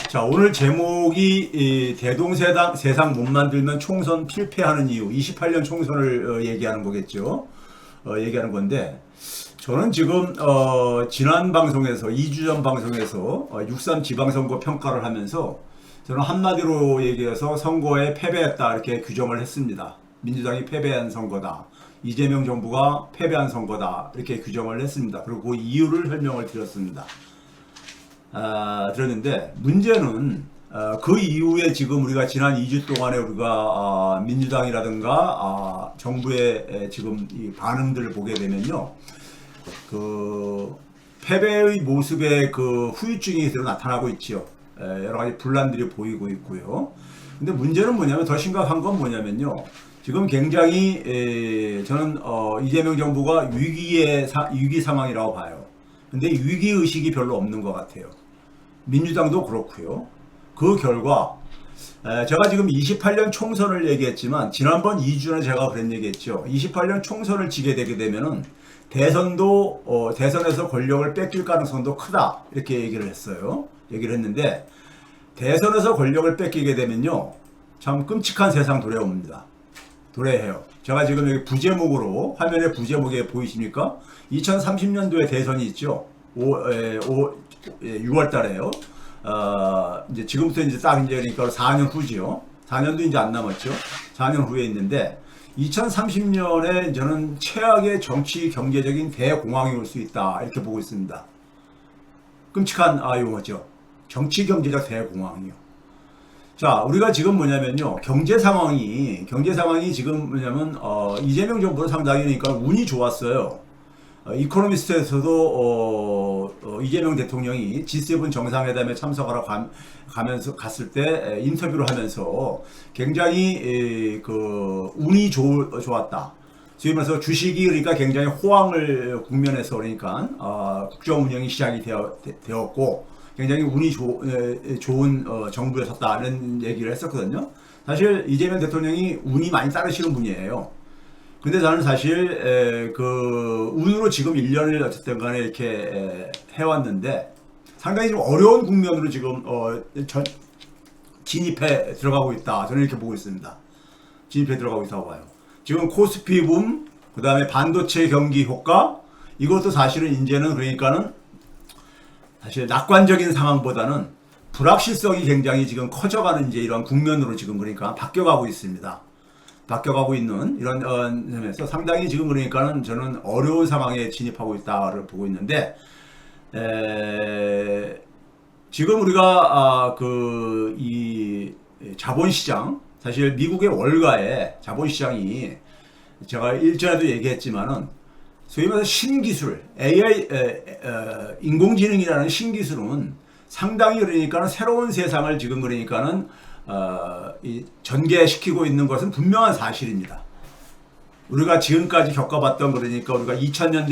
자, 오늘 제목이 대동세상 못 만들면 총선 필패하는 이유, 28년 총선을 얘기하는 거겠죠. 얘기하는 건데, 저는 지금 지난 방송에서 2주 전 방송에서 6.3 지방선거 평가를 하면서 저는 한마디로 얘기해서 선거에 패배했다 이렇게 규정을 했습니다. 민주당이 패배한 선거다. 이재명 정부가 패배한 선거다 이렇게 규정을 했습니다. 그리고 그 이유를 설명을 드렸습니다. 들었는데 문제는 그 이후에 지금 우리가 지난 2주 동안에 우리가 민주당이라든가 정부의 지금 이 반응들을 보게 되면요, 그 패배의 모습에 그 후유증이 계속 나타나고 있지요. 여러 가지 분란들이 보이고 있고요. 근데 문제는 뭐냐면, 더 심각한 건 뭐냐면요, 지금 굉장히 저는 이재명 정부가 위기 상황이라고 봐요. 근데 위기 의식이 별로 없는 것 같아요. 민주당도 그렇고요. 그 결과 제가 지금 28년 총선을 얘기했지만 지난번 2주 전에 제가 그런 얘기했죠. 28년 총선을 지게 되게 되면은 대선도 대선에서 권력을 뺏길 가능성도 크다 이렇게 얘기를 했어요. 얘기를 했는데 대선에서 권력을 뺏기게 되면요, 참 끔찍한 세상 도래옵니다. 도래해요. 제가 지금 여기 부제목으로, 화면에 부제목에 보이십니까? 2030년도에 대선이 있죠. 6월 달에요. 이제 지금부터 이제 딱 이제 그러니까 4년 후지요. 4년도 이제 안 남았죠. 4년 후에 있는데 2030년에 저는 최악의 정치 경제적인 대공황이 올 수 있다 이렇게 보고 있습니다. 끔찍한 용어죠. 정치 경제적 대공황이요. 자, 우리가 지금 뭐냐면요, 경제 상황이 지금 뭐냐면 이재명 정부는 상당히 그러니까 운이 좋았어요. 이코노미스트에서도 이재명 대통령이 G7 정상회담에 참석하러 갔을 때 인터뷰를 하면서 굉장히 그 운이 좋았다. 소위 말해서 주식이 그러니까 굉장히 호황을 국면에서 그러니까 국정 운영이 시작이 되었고 굉장히 운이 좋은 정부였었다는 얘기를 했었거든요. 사실 이재명 대통령이 운이 많이 따르시는 분이에요. 근데 저는 사실 그 운으로 지금 1년을 어쨌든 간에 이렇게 해왔는데 상당히 좀 어려운 국면으로 지금 진입해 들어가고 있다. 저는 이렇게 보고 있습니다. 진입해 들어가고 있다고 봐요. 지금 코스피 붐, 그 다음에 반도체 경기 효과, 이것도 사실은 이제는 그러니까는 사실 낙관적인 상황보다는 불확실성이 굉장히 지금 커져가는 이제 이런 국면으로 지금 그러니까 바뀌어가고 있습니다. 바뀌어가고 있는 이런 점에서 상당히 지금 그러니까는 저는 어려운 상황에 진입하고 있다를 보고 있는데, 지금 우리가 이 자본시장, 사실 미국의 월가의 자본시장이 제가 일전에도 얘기했지만은 소위 말해서 신기술, AI, 인공지능이라는 신기술은 상당히 그러니까는 새로운 세상을 지금 그러니까는 전개시키고 있는 것은 분명한 사실입니다. 우리가 지금까지 겪어봤던 그러니까 우리가 2000년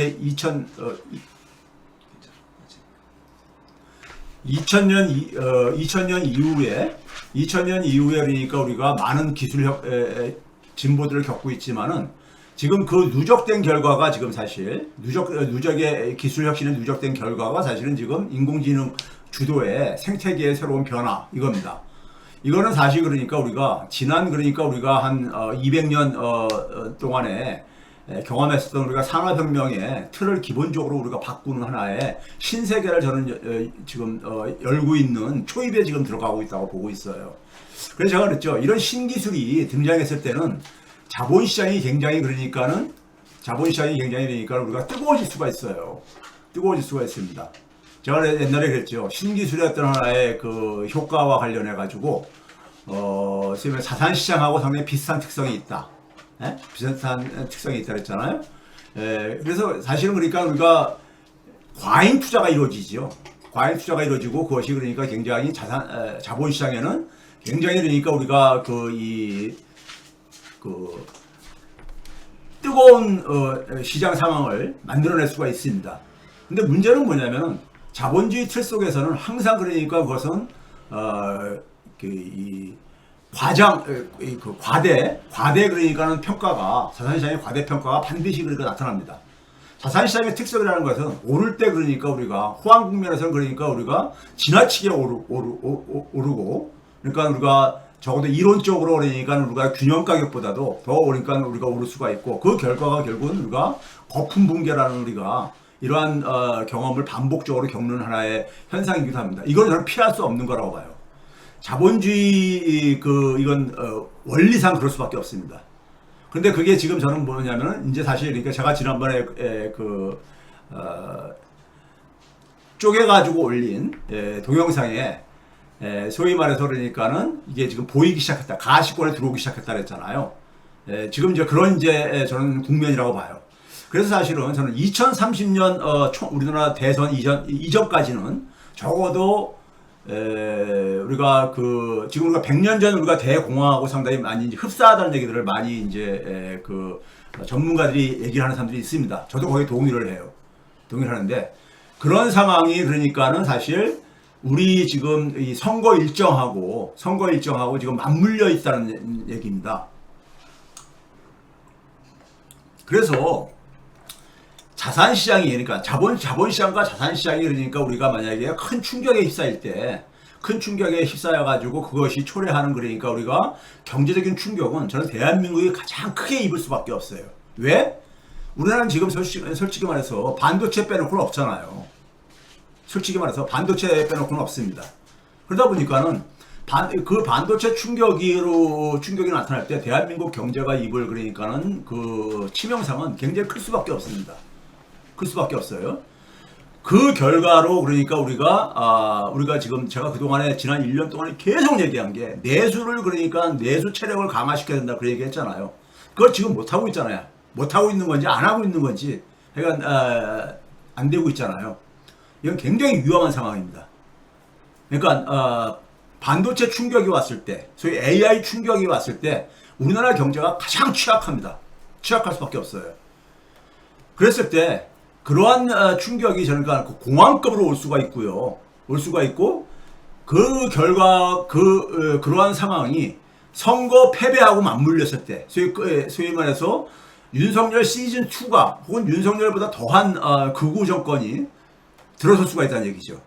이후에 그러니까 우리가 많은 기술 진보들을 겪고 있지만은 지금 그 누적된 결과가 지금 사실 누적의 기술 혁신에 누적된 결과가 사실은 지금 인공지능 주도의 생태계의 새로운 변화 이겁니다. 이거는 사실 그러니까 우리가 지난 그러니까 우리가 한 200년 동안에 경험했었던 우리가 산업혁명의 틀을 기본적으로 우리가 바꾸는 하나의 신세계를 저는 지금 열고 있는 초입에 지금 들어가고 있다고 보고 있어요. 그래서 제가 그랬죠. 이런 신기술이 등장했을 때는 자본시장이 굉장히 그러니까 우리가 뜨거워질 수가 있어요. 뜨거워질 수가 있습니다. 제가 옛날에 그랬죠. 신기술의 어떤 하나의 그 효과와 관련해 가지고 자산시장하고 상당히 비슷한 특성이 있다. 비슷한 특성이 있다 그랬잖아요. 그래서 사실은 그러니까 우리가 과잉 투자가 이루어지죠. 과잉 투자가 이루어지고 그것이 그러니까 굉장히 자본시장에는 굉장히 그러니까 우리가 뜨거운 시장 상황을 만들어낼 수가 있습니다. 근데 문제는 뭐냐면은 자본주의 틀 속에서는 항상 그러니까 그것은 과대 그러니까는 평가가 자산시장의 과대 평가가 반드시 그러니까 나타납니다. 자산시장의 특성이라는 것은 오를 때 그러니까 우리가 호황 국면에서는 그러니까 우리가 지나치게 오르고 그러니까 우리가 적어도 이론적으로 그러니까 우리가 균형 가격보다도 더 오르니까 우리가 오를 수가 있고 그 결과가 결국은 우리가 거품 붕괴라는 우리가 이러한 경험을 반복적으로 겪는 하나의 현상이기도 합니다. 이건 저는 피할 수 없는 거라고 봐요. 자본주의 이건 원리상 그럴 수밖에 없습니다. 근데 그게 지금 저는 뭐냐면은 이제 사실 그러니까 제가 지난번에 쪼개가지고 올린 동영상에 소위 말해서 그러니까는 이게 지금 보이기 시작했다. 가시권에 들어오기 시작했다 그랬잖아요. 지금 이제 그런 이제 저는 국면이라고 봐요. 그래서 사실은 저는 2030년 우리나라 대선 이전까지는 적어도 우리가 지금 우리가 100년 전 우리가 대공황하고 상당히 많이 이제 흡사하다는 얘기들을 많이 이제 전문가들이 얘기를 하는 사람들이 있습니다. 저도 거기에 동의를 해요. 동의를 하는데 그런 상황이 그러니까는 사실 우리 지금 이 선거 일정하고 지금 맞물려 있다는 얘기입니다. 그래서 자산시장이 그러니까 자본시장과 자산시장이 그러니까 우리가 만약에 큰 충격에 휩싸일 때 큰 충격에 휩싸여 가지고 그것이 초래하는 그러니까 우리가 경제적인 충격은 저는 대한민국이 가장 크게 입을 수밖에 없어요. 왜? 우리나라는 지금 솔직히 말해서 반도체 빼놓고는 없잖아요. 솔직히 말해서 반도체 빼놓고는 없습니다. 그러다 보니까는 그 반도체 충격이 나타날 때 대한민국 경제가 입을 그러니까는 그 치명상은 굉장히 클 수밖에 없습니다. 클 수밖에 없어요. 그 결과로 그러니까 우리가 지금 제가 그동안에 지난 1년 동안에 계속 얘기한 게 내수를 그러니까 내수 체력을 강화시켜야 된다 그 얘기했잖아요. 그걸 지금 못 하고 있잖아요. 못 하고 있는 건지 안 하고 있는 건지 그러니까 안 되고 있잖아요. 이건 굉장히 위험한 상황입니다. 그러니까 반도체 충격이 왔을 때, 소위 AI 충격이 왔을 때 우리나라 경제가 가장 취약합니다. 취약할 수밖에 없어요. 그랬을 때 그러한 충격이 그러니까 공황급으로 올 수가 있고요. 올 수가 있고 그 결과 그러한 상황이 선거 패배하고 맞물렸을 때 소위 말해서 윤석열 시즌 2가 혹은 윤석열보다 더한 극우 정권이 들어설 수가 있다는 얘기죠.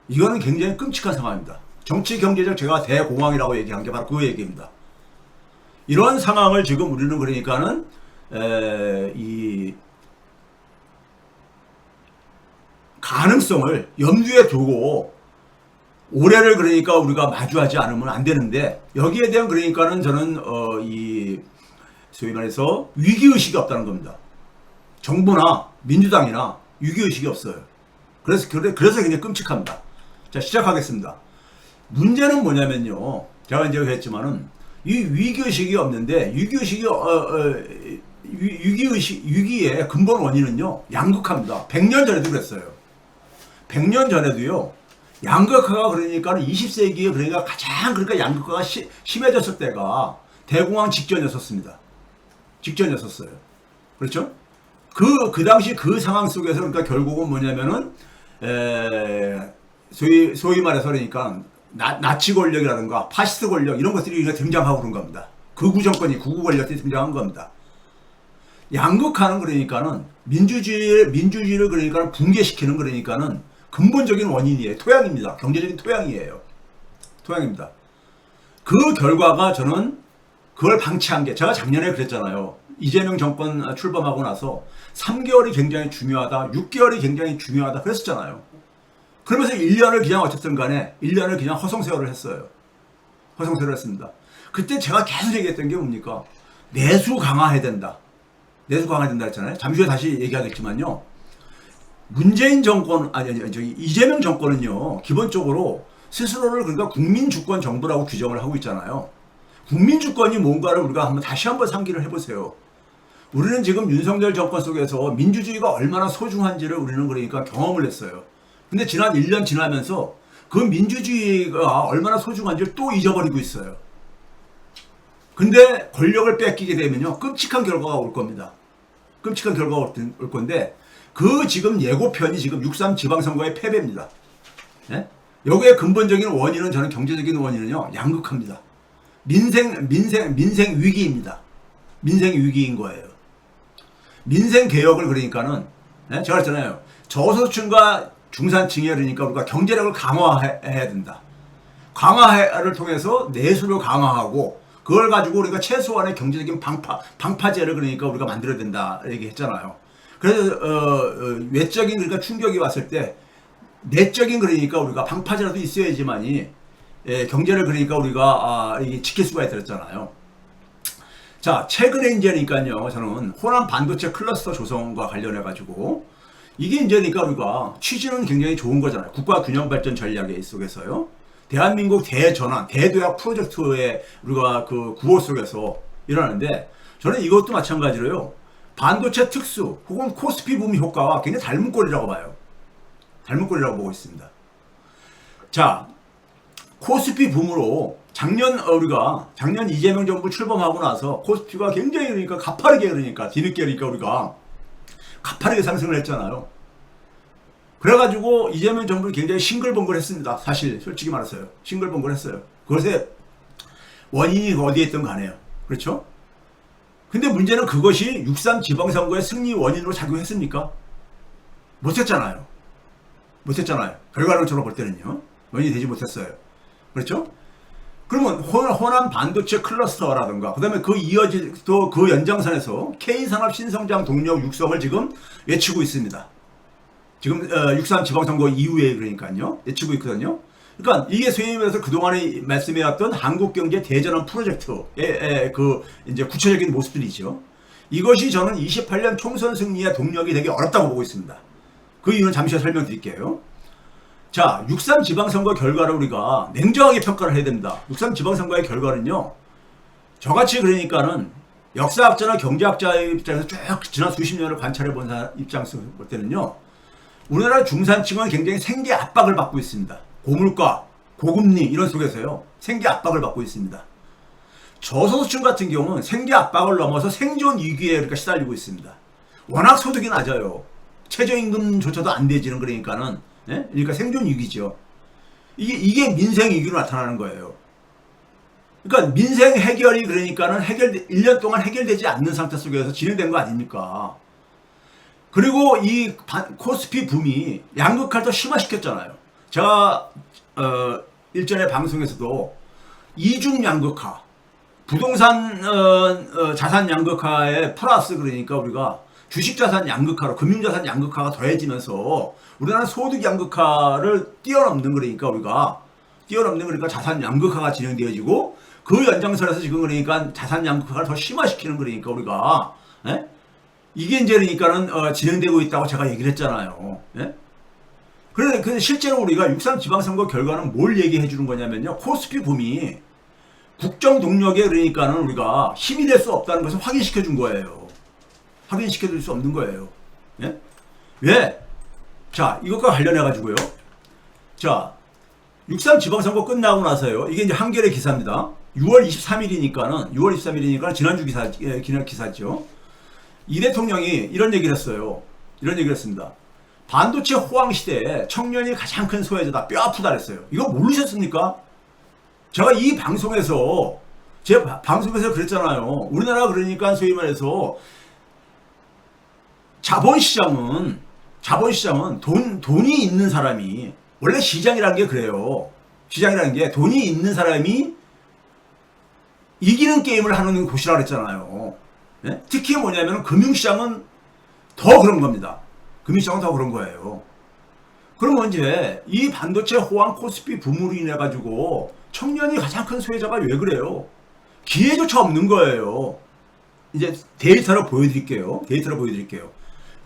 이거는 굉장히 끔찍한 상황입니다. 정치 경제적 제가 대공황이라고 얘기한 게 바로 그 얘기입니다. 이런 상황을 지금 우리는 그러니까는 이 가능성을 염두에 두고 올해를 그러니까 우리가 마주하지 않으면 안 되는데 여기에 대한 그러니까는 저는 이 소위 말해서 위기의식이 없다는 겁니다. 정부나 민주당이나 위기의식이 없어요. 그래서 굉장히 끔찍합니다. 자, 시작하겠습니다. 문제는 뭐냐면요. 제가 이제 했지만은 이 위기의식이 없는데 위기의 근본 원인은요. 양극화입니다. 100년 전에도 그랬어요. 100년 전에도요. 양극화가 그러니까 20세기에 그러니까 가장 그러니까 양극화가 심해졌을 때가 대공황 직전이었습니다. 직전이었어요. 그렇죠? 그 당시 그 상황 속에서 그러니까 결국은 뭐냐면은 소위 말해서 그러니까 나치 권력이라든가 파시스트 권력 이런 것들이 등장하고 그런 겁니다. 극우 정권이 극우 권력들이 등장한 겁니다. 양극화는 그러니까는 민주주의를 그러니까 붕괴시키는 그러니까는 근본적인 원인이에요. 토양입니다. 경제적인 토양이에요. 토양입니다. 그 결과가 저는 그걸 방치한 게 제가 작년에 그랬잖아요. 이재명 정권 출범하고 나서 3개월이 굉장히 중요하다. 6개월이 굉장히 중요하다. 그랬었잖아요. 그러면서 1년을 그냥 어쨌든 간에 1년을 그냥 허송세월을 했어요. 허송세월을 했습니다. 그때 제가 계속 얘기했던 게 뭡니까? 내수 강화해야 된다. 내수 강화해야 된다 했잖아요. 잠시 후에 다시 얘기하겠지만요. 문재인 정권, 이재명 정권은요, 기본적으로 스스로를 그러니까 국민주권 정부라고 규정을 하고 있잖아요. 국민주권이 뭔가를 우리가 다시 한번 상기를 해보세요. 우리는 지금 윤석열 정권 속에서 민주주의가 얼마나 소중한지를 우리는 그러니까 경험을 했어요. 근데 지난 1년 지나면서 그 민주주의가 얼마나 소중한지를 또 잊어버리고 있어요. 근데 권력을 뺏기게 되면요, 끔찍한 결과가 올 겁니다. 끔찍한 결과가 올 건데, 그 지금 예고편이 지금 6.3 지방선거의 패배입니다. 네? 여기에 근본적인 원인은 저는 경제적인 원인은요, 양극화입니다. 민생 위기입니다. 민생 위기인 거예요. 민생 개혁을 그러니까는 네? 제가 그랬잖아요. 저소득층과 중산층에 그러니까 우리가 경제력을 강화해야 된다. 강화를 통해서 내수를 강화하고 그걸 가지고 우리가 최소한의 경제적인 방파제를 그러니까 우리가 만들어야 된다 얘기했잖아요. 그래서 외적인 그러니까 충격이 왔을 때 내적인 그러니까 우리가 방파제라도 있어야지만이 경제를 그러니까 우리가 지킬 수가 있었잖아요. 자, 최근에 이제니까요, 저는 호남 반도체 클러스터 조성과 관련해 가지고 이게 이제니까 우리가 취지는 굉장히 좋은 거잖아요. 국가 균형 발전 전략의 속에서요. 대한민국 대전환, 대도약 프로젝트의 우리가 그 구호 속에서 일어나는데 저는 이것도 마찬가지로요. 반도체 특수 혹은 코스피 붐 효과와 굉장히 닮은 꼴이라고 봐요. 닮은 꼴이라고 보고 있습니다. 자, 코스피 붐으로 작년 이재명 정부 출범하고 나서 코스피가 굉장히 그러니까 가파르게 그러니까 뒤늦게 그러니까 우리가 가파르게 상승을 했잖아요. 그래가지고 이재명 정부는 굉장히 싱글벙글했습니다. 사실 솔직히 말해서요. 싱글벙글했어요. 그것의 원인이 어디에 있든 간에요. 그렇죠? 근데 문제는 그것이 6.3 지방선거의 승리 원인으로 작용했습니까? 못했잖아요. 못했잖아요. 결과론적으로 볼 때는요. 원인이 되지 못했어요. 그렇죠? 그러면 호남 반도체 클러스터라든가 그다음에 그 이어질 또 그 연장선에서 K산업 신성장 동력 육성을 지금 외치고 있습니다. 지금 6.3 지방선거 이후에 그러니까요. 외치고 있거든요. 그러니까 이게 소위 말해서 그동안에 말씀해왔던 한국경제 대전환 프로젝트의 그 이제 구체적인 모습들이죠. 이것이 저는 28년 총선 승리의 동력이 되게 어렵다고 보고 있습니다. 그 이유는 잠시 후에 설명드릴게요. 자, 6.3 지방선거 결과를 우리가 냉정하게 평가를 해야 됩니다. 6.3 지방선거의 결과는요, 저같이 그러니까는 역사학자나 경제학자의 입장에서 쭉 지난 수십 년을 관찰해 본 입장에서 볼 때는요, 우리나라 중산층은 굉장히 생계 압박을 받고 있습니다. 고물가, 고금리 이런 속에서요, 생계 압박을 받고 있습니다. 저소득층 같은 경우는 생계 압박을 넘어서 생존 위기에 그러니까 시달리고 있습니다. 워낙 소득이 낮아요. 최저임금조차도 안 되지는 그러니까는, 네? 그러니까 생존 위기죠. 이게 민생 위기로 나타나는 거예요. 그러니까 민생 해결이 그러니까는 1년 동안 해결되지 않는 상태 속에서 진행된 거 아닙니까? 그리고 이 코스피 붐이 양극화를 더 심화시켰잖아요. 제가 일전에 방송에서도 이중 양극화, 부동산 자산 양극화에 플러스 그러니까 우리가 주식자산 양극화로 금융자산 양극화가 더해지면서 우리나라 소득 양극화를 뛰어넘는 그러니까 자산 양극화가 진행되어지고 그 연장선에서 지금 그러니까 자산 양극화를 더 심화시키는 그러니까 우리가 이게 이제 그러니까는 진행되고 있다고 제가 얘기를 했잖아요. 예? 그런데 실제로 우리가 6.3 지방선거 결과는 뭘 얘기해 주는 거냐면요. 코스피 붐이 국정 동력에 그러니까는 우리가 힘이 될 수 없다는 것을 확인시켜 준 거예요. 확인시켜 줄 수 없는 거예요. 예? 왜? 자, 이것과 관련해 가지고요. 자, 6.3 지방선거 끝나고 나서요. 이게 이제 한겨레 기사입니다. 6월 23일이니까는 지난주 기사죠. 이 대통령이 이런 얘기를 했어요. 이런 얘기를 했습니다. 반도체 호황 시대에 청년이 가장 큰 소외자다. 뼈 아프다 그랬어요. 이거 모르셨습니까? 제가 이 방송에서 그랬잖아요. 우리나라 그러니까 소위 말해서 자본시장은 돈이 있는 사람이 원래 시장이라는 게 그래요. 시장이라는 게 돈이 있는 사람이 이기는 게임을 하는 곳이라 그랬잖아요. 네? 특히 뭐냐면 금융시장은 더 그런 겁니다. 금융시장은 더 그런 거예요. 그러면 이제 이 반도체 호황 코스피 붐으로 인해 가지고 청년이 가장 큰 소외자가 왜 그래요? 기회조차 없는 거예요. 이제 데이터로 보여드릴게요.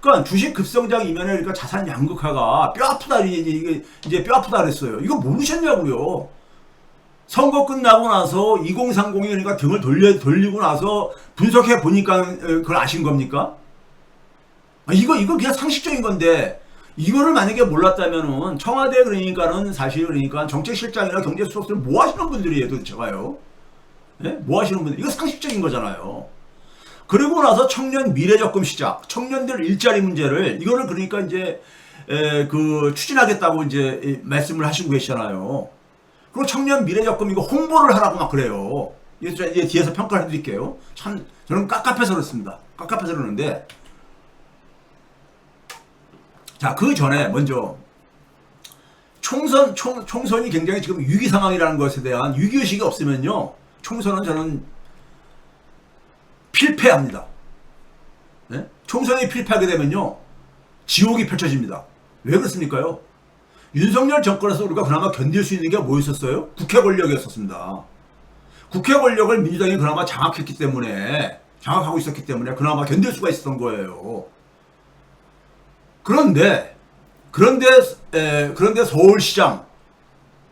그러니까 주식 급성장 이면에 그러니까 자산 양극화가 뼈 아프다 이제 뼈 아프다 그랬어요. 이거 모르셨냐고요? 선거 끝나고 나서 2030이 그러니까 등을 돌리고 나서 분석해 보니까 그걸 아신 겁니까? 이거 그냥 상식적인 건데 이거를 만약에 몰랐다면은 청와대 그러니까는 사실 그러니까 정책실장이나 경제수석들 뭐 하시는 분들이에요 도대체가요? 예? 뭐 하시는 분들? 이거 상식적인 거잖아요. 그리고 나서 청년 미래적금 시작, 청년들 일자리 문제를 이거를 그러니까 이제 추진하겠다고 이제 말씀을 하시고 계시잖아요. 그리고 청년 미래적금 이거 홍보를 하라고 막 그래요. 이제 뒤에서 평가를 해드릴게요. 참 저는 깝깝해서 그렇습니다. 깝깝해서 그러는데 자, 그 전에 먼저 총선이 굉장히 지금 위기 상황이라는 것에 대한 위기의식이 없으면요, 총선은 저는 필패합니다. 네? 총선이 필패하게 되면요, 지옥이 펼쳐집니다. 왜 그렇습니까요? 윤석열 정권에서 우리가 그나마 견딜 수 있는 게 뭐 있었어요? 국회 권력이었었습니다. 국회 권력을 민주당이 그나마 장악했기 때문에, 장악하고 있었기 때문에 그나마 견딜 수가 있었던 거예요. 그런데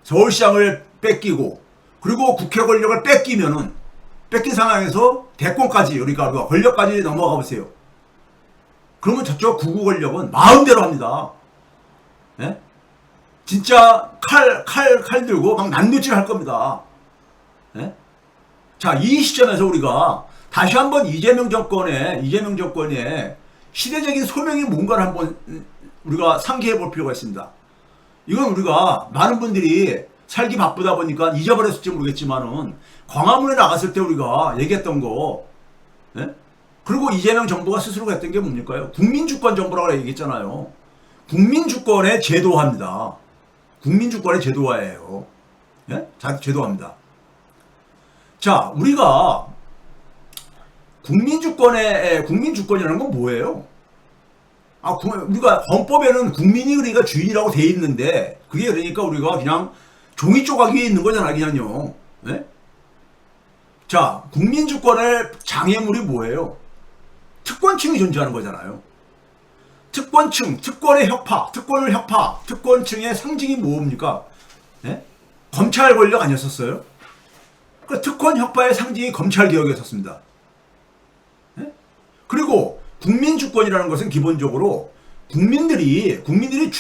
서울시장을 뺏기고, 그리고 국회 권력을 뺏긴 상황에서 대권까지, 우리가 권력까지 넘어가 보세요. 그러면 저쪽 구구 권력은 마음대로 합니다. 예? 진짜 칼 들고 막 난도질 할 겁니다. 예? 자, 이 시점에서 우리가 다시 한번 이재명 정권의 시대적인 소명이 뭔가를 한번 우리가 상기해 볼 필요가 있습니다. 이건 우리가 많은 분들이 살기 바쁘다 보니까 잊어버렸을지 모르겠지만은, 광화문에 나갔을 때 우리가 얘기했던 거, 예? 그리고 이재명 정부가 스스로 했던 게 뭡니까요? 국민주권 정부라고 얘기했잖아요. 국민주권의 제도화입니다. 국민주권의 제도화예요. 예? 제도화입니다. 자, 우리가 국민주권이라는 건 뭐예요? 우리가 헌법에는 국민이 그러니까 주인이라고 돼 있는데, 그게 그러니까 우리가 그냥 종이 조각 위에 있는 거잖아, 그냥요. 네? 자, 국민주권의 장애물이 뭐예요? 특권층이 존재하는 거잖아요. 특권층, 특권층의 상징이 뭡니까? 네? 검찰 권력 아니었었어요? 그 특권 혁파의 상징이 검찰 개혁이었었습니다. 네? 그리고 국민주권이라는 것은 기본적으로 국민들이 그러니까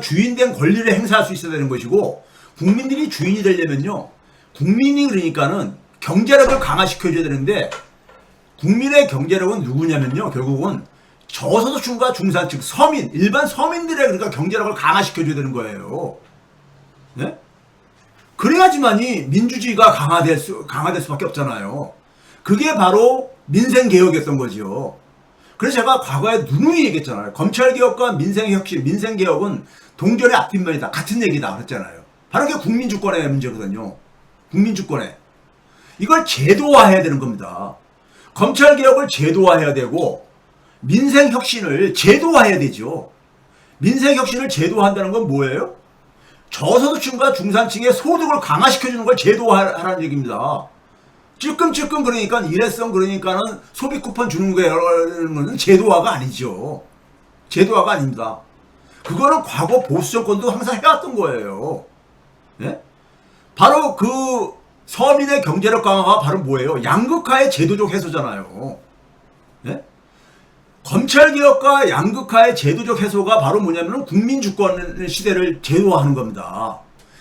주인된 권리를 행사할 수 있어야 되는 것이고, 국민들이 주인이 되려면요, 국민이 그러니까는 경제력을 강화시켜줘야 되는데, 국민의 경제력은 누구냐면요, 결국은 저소득층과 중산층, 일반 서민들의 그러니까 경제력을 강화시켜줘야 되는 거예요. 네? 그래야지만이 민주주의가 강화될 수밖에 없잖아요. 그게 바로 민생개혁이었던 거죠. 그래서 제가 과거에 누누이 얘기했잖아요. 검찰개혁과 민생혁신, 민생개혁은 동전의 앞뒷면이다, 같은 얘기다 그랬잖아요. 바로 그게 국민주권의 문제거든요. 국민주권에. 이걸 제도화해야 되는 겁니다. 검찰개혁을 제도화해야 되고, 민생혁신을 제도화해야 되죠. 민생혁신을 제도화한다는 건 뭐예요? 저소득층과 중산층의 소득을 강화시켜주는 걸 제도화하라는 얘기입니다. 찔끔찔끔 그러니까 일회성 그러니까는 소비 쿠폰 주는 거는 제도화가 아니죠. 제도화가 아닙니다. 그거는 과거 보수 정권도 항상 해왔던 거예요. 네? 바로 그 서민의 경제력 강화가 바로 뭐예요? 양극화의 제도적 해소잖아요. 네? 검찰개혁과 양극화의 제도적 해소가 바로 뭐냐면 국민주권 시대를 제도화하는 겁니다.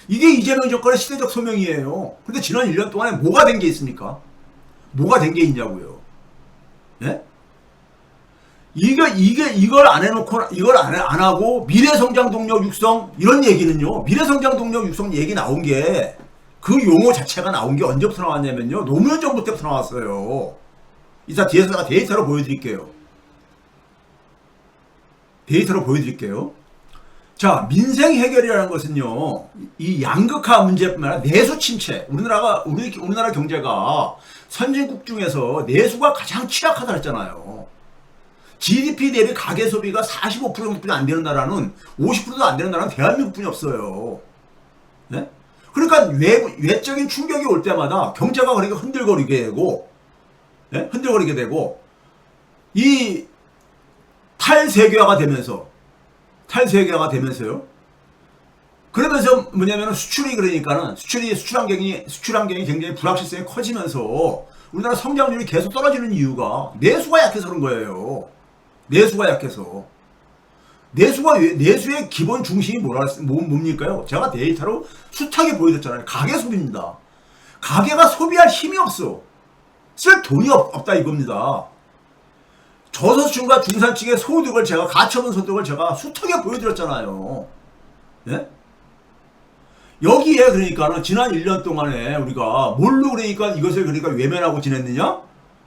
이게 이재명 정권의 시대적 소명이에요. 근데 지난 1년 동안에 뭐가 된 게 있습니까? 뭐가 된 게 있냐고요. 예? 이걸 안 해놓고, 이걸 안 하고, 미래성장 동력 육성, 이런 얘기는요, 미래성장 동력 육성 얘기 나온 게, 그 용어 자체가 나온 게 언제부터 나왔냐면요, 노무현 정부 때부터 나왔어요. 이따 뒤에서 제가 데이터로 보여드릴게요. 자, 민생 해결이라는 것은요, 이 양극화 문제뿐만 아니라 내수 침체. 우리나라 경제가 선진국 중에서 내수가 가장 취약하다 했잖아요. GDP 대비 가계 소비가 45% 정도뿐이 안 되는 나라는, 50%도 안 되는 나라는 대한민국뿐이 없어요. 네? 그러니까 외적인 충격이 올 때마다 경제가 그러니까 흔들거리게 되고, 이 탈세계화가 되면서요. 그러면서 뭐냐면 수출 환경이 굉장히 불확실성이 커지면서 우리나라 성장률이 계속 떨어지는 이유가 내수가 약해서 그런 거예요. 내수의 기본 중심이 뭡니까요? 제가 데이터로 숱하게 보여줬잖아요. 가계 소비입니다. 가계가 소비할 힘이 없어. 쓸 돈이 없다 이겁니다. 저소득층과 중산층의 소득을 가처분 소득을 제가 숱하게 보여드렸잖아요. 예? 여기에 그러니까는 지난 1년 동안에 우리가 뭘로 이것을 외면하고 지냈느냐?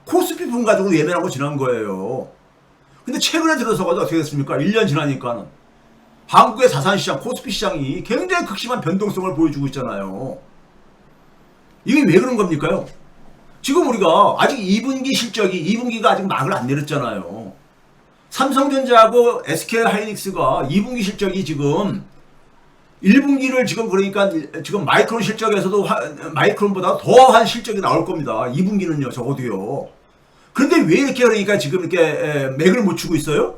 코스피품 가지고 외면하고 지난 거예요. 근데 최근에 들어서가 어떻게 됐습니까? 1년 지나니까는 한국의 자산시장, 코스피 시장이 굉장히 극심한 변동성을 보여주고 있잖아요. 이게 왜 그런 겁니까요? 지금 우리가 아직 2분기 실적이 2분기가 아직 막을 안 내렸잖아요. 삼성전자하고 SK하이닉스가 2분기 실적이 지금 1분기를 지금 그러니까 지금 마이크론 실적에서도 마이크론보다 더한 실적이 나올 겁니다. 2분기는요, 적어도요. 그런데 왜 이렇게 그러니까 지금 이렇게 맥을 못 추고 있어요?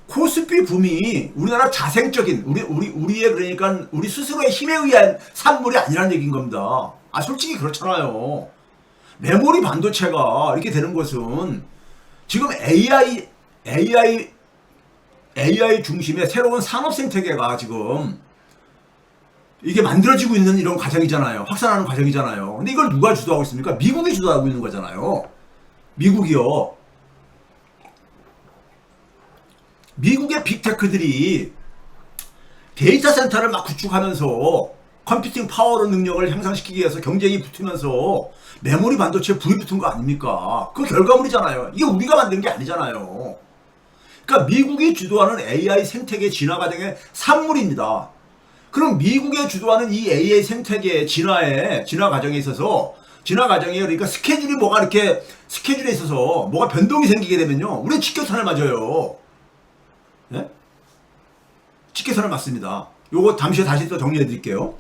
코스피 붐이 우리나라 자생적인 우리의 그러니까 우리 스스로의 힘에 의한 산물이 아니라는 얘기인 겁니다. 아 솔직히 그렇잖아요. 메모리 반도체가 이렇게 되는 것은 지금 AI 중심의 새로운 산업 생태계가 지금 이게 만들어지고 있는 이런 과정이잖아요. 확산하는 과정이잖아요. 근데 이걸 누가 주도하고 있습니까? 미국이 주도하고 있는 거잖아요. 미국이요. 미국의 빅테크들이 데이터 센터를 막 구축하면서 컴퓨팅 파워 능력을 향상시키기 위해서 경쟁이 붙으면서 메모리 반도체에 불이 붙은 거 아닙니까? 그 결과물이잖아요. 이게 우리가 만든 게 아니잖아요. 그러니까 미국이 주도하는 AI 생태계 진화 과정의 산물입니다. 그럼 미국이 주도하는 이 AI 생태계의 진화 과정에 있어서 그러니까 스케줄이 뭐가 이렇게 스케줄에 있어서 뭐가 변동이 생기게 되면요. 우리는 직격탄을 맞아요. 네? 직계선을 맞습니다. 요거 잠시 다시 또 정리해 드릴게요.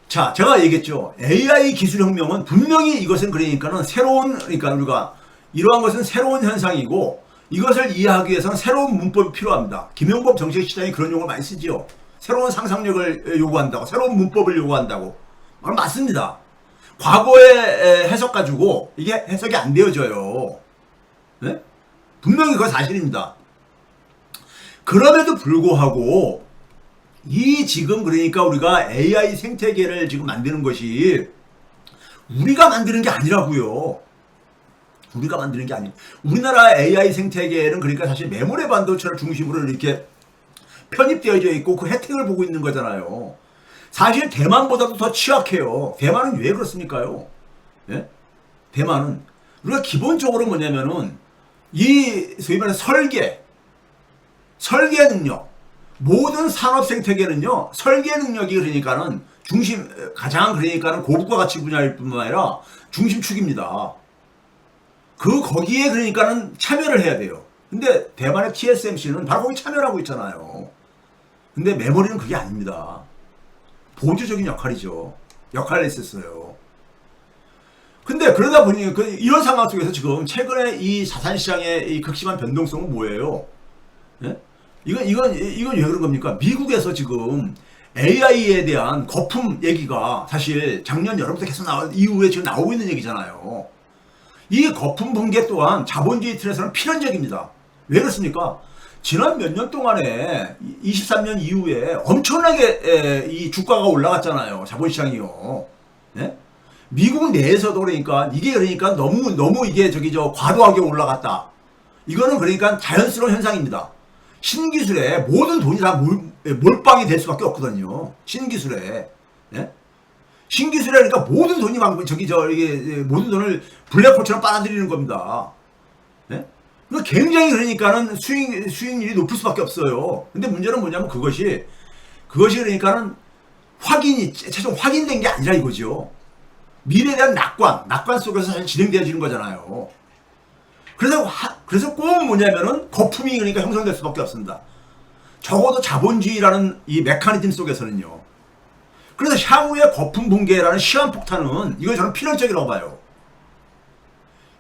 자, 제가 얘기했죠. AI 기술 혁명은 분명히 이것은 그러니까 우리가 이러한 것은 새로운 현상이고 이것을 이해하기 위해서는 새로운 문법이 필요합니다. 김용범 정책시장이 그런 용어를 많이 쓰지요. 새로운 상상력을 요구한다고, 새로운 문법을 요구한다고. 맞습니다. 과거의 해석 가지고 이게 해석이 안 되어져요. 네? 분명히 그건 사실입니다. 그럼에도 불구하고 이 지금 그러니까 우리가 AI 생태계를 지금 만드는 것이 우리가 만드는 게 아니라고요. 우리가 만드는 게 아니에요. 우리나라 AI 생태계는 그러니까 사실 메모리 반도체를 중심으로 이렇게 편입되어져 있고 그 혜택을 보고 있는 거잖아요. 사실 대만보다도 더 취약해요. 대만은 왜 그렇습니까요? 예? 대만은 우리가 기본적으로 뭐냐면은 이 소위 말하는 설계 능력, 모든 산업 생태계는요, 설계 능력이 그러니까는 가장 그러니까는 고부가 가치 분야일 뿐만 아니라 중심축입니다. 거기에 그러니까는 참여를 해야 돼요. 근데 대만의 TSMC는 바로 거기 참여를 하고 있잖아요. 근데 메모리는 그게 아닙니다. 보조적인 역할이죠. 역할을 했었어요. 근데 그러다 보니 이런 상황 속에서 지금 최근에 이 자산시장의 이 극심한 변동성은 뭐예요? 예? 이건 왜 그런 겁니까? 미국에서 지금 AI에 대한 거품 얘기가 사실 작년 여름부터 계속 이후에 지금 나오고 있는 얘기잖아요. 이 거품 붕괴 또한 자본주의 틀에서는 필연적입니다. 왜 그렇습니까? 지난 몇 년 동안에 23년 이후에 엄청나게 이 주가가 올라갔잖아요. 자본시장이요. 네? 미국 내에서도 그러니까 너무 이게 과도하게 올라갔다. 이거는 그러니까 자연스러운 현상입니다. 신기술에 모든 돈이 다 몰빵이 될 수밖에 없거든요. 신기술에. 예? 신기술에 그러니까 모든 돈이 모든 돈을 블랙홀처럼 빨아들이는 겁니다. 예? 굉장히 그러니까는 수익률이 높을 수밖에 없어요. 근데 문제는 뭐냐면 그것이 그러니까는 최종 확인된 게 아니라 이거죠. 미래에 대한 낙관 속에서 사실 진행되어지는 거잖아요. 그래서 꼭 뭐냐면은 거품이 그러니까 형성될 수밖에 없습니다. 적어도 자본주의라는 이 메커니즘 속에서는요. 그래서 향후의 거품 붕괴라는 시한폭탄은 이걸 저는 필연적이라고 봐요.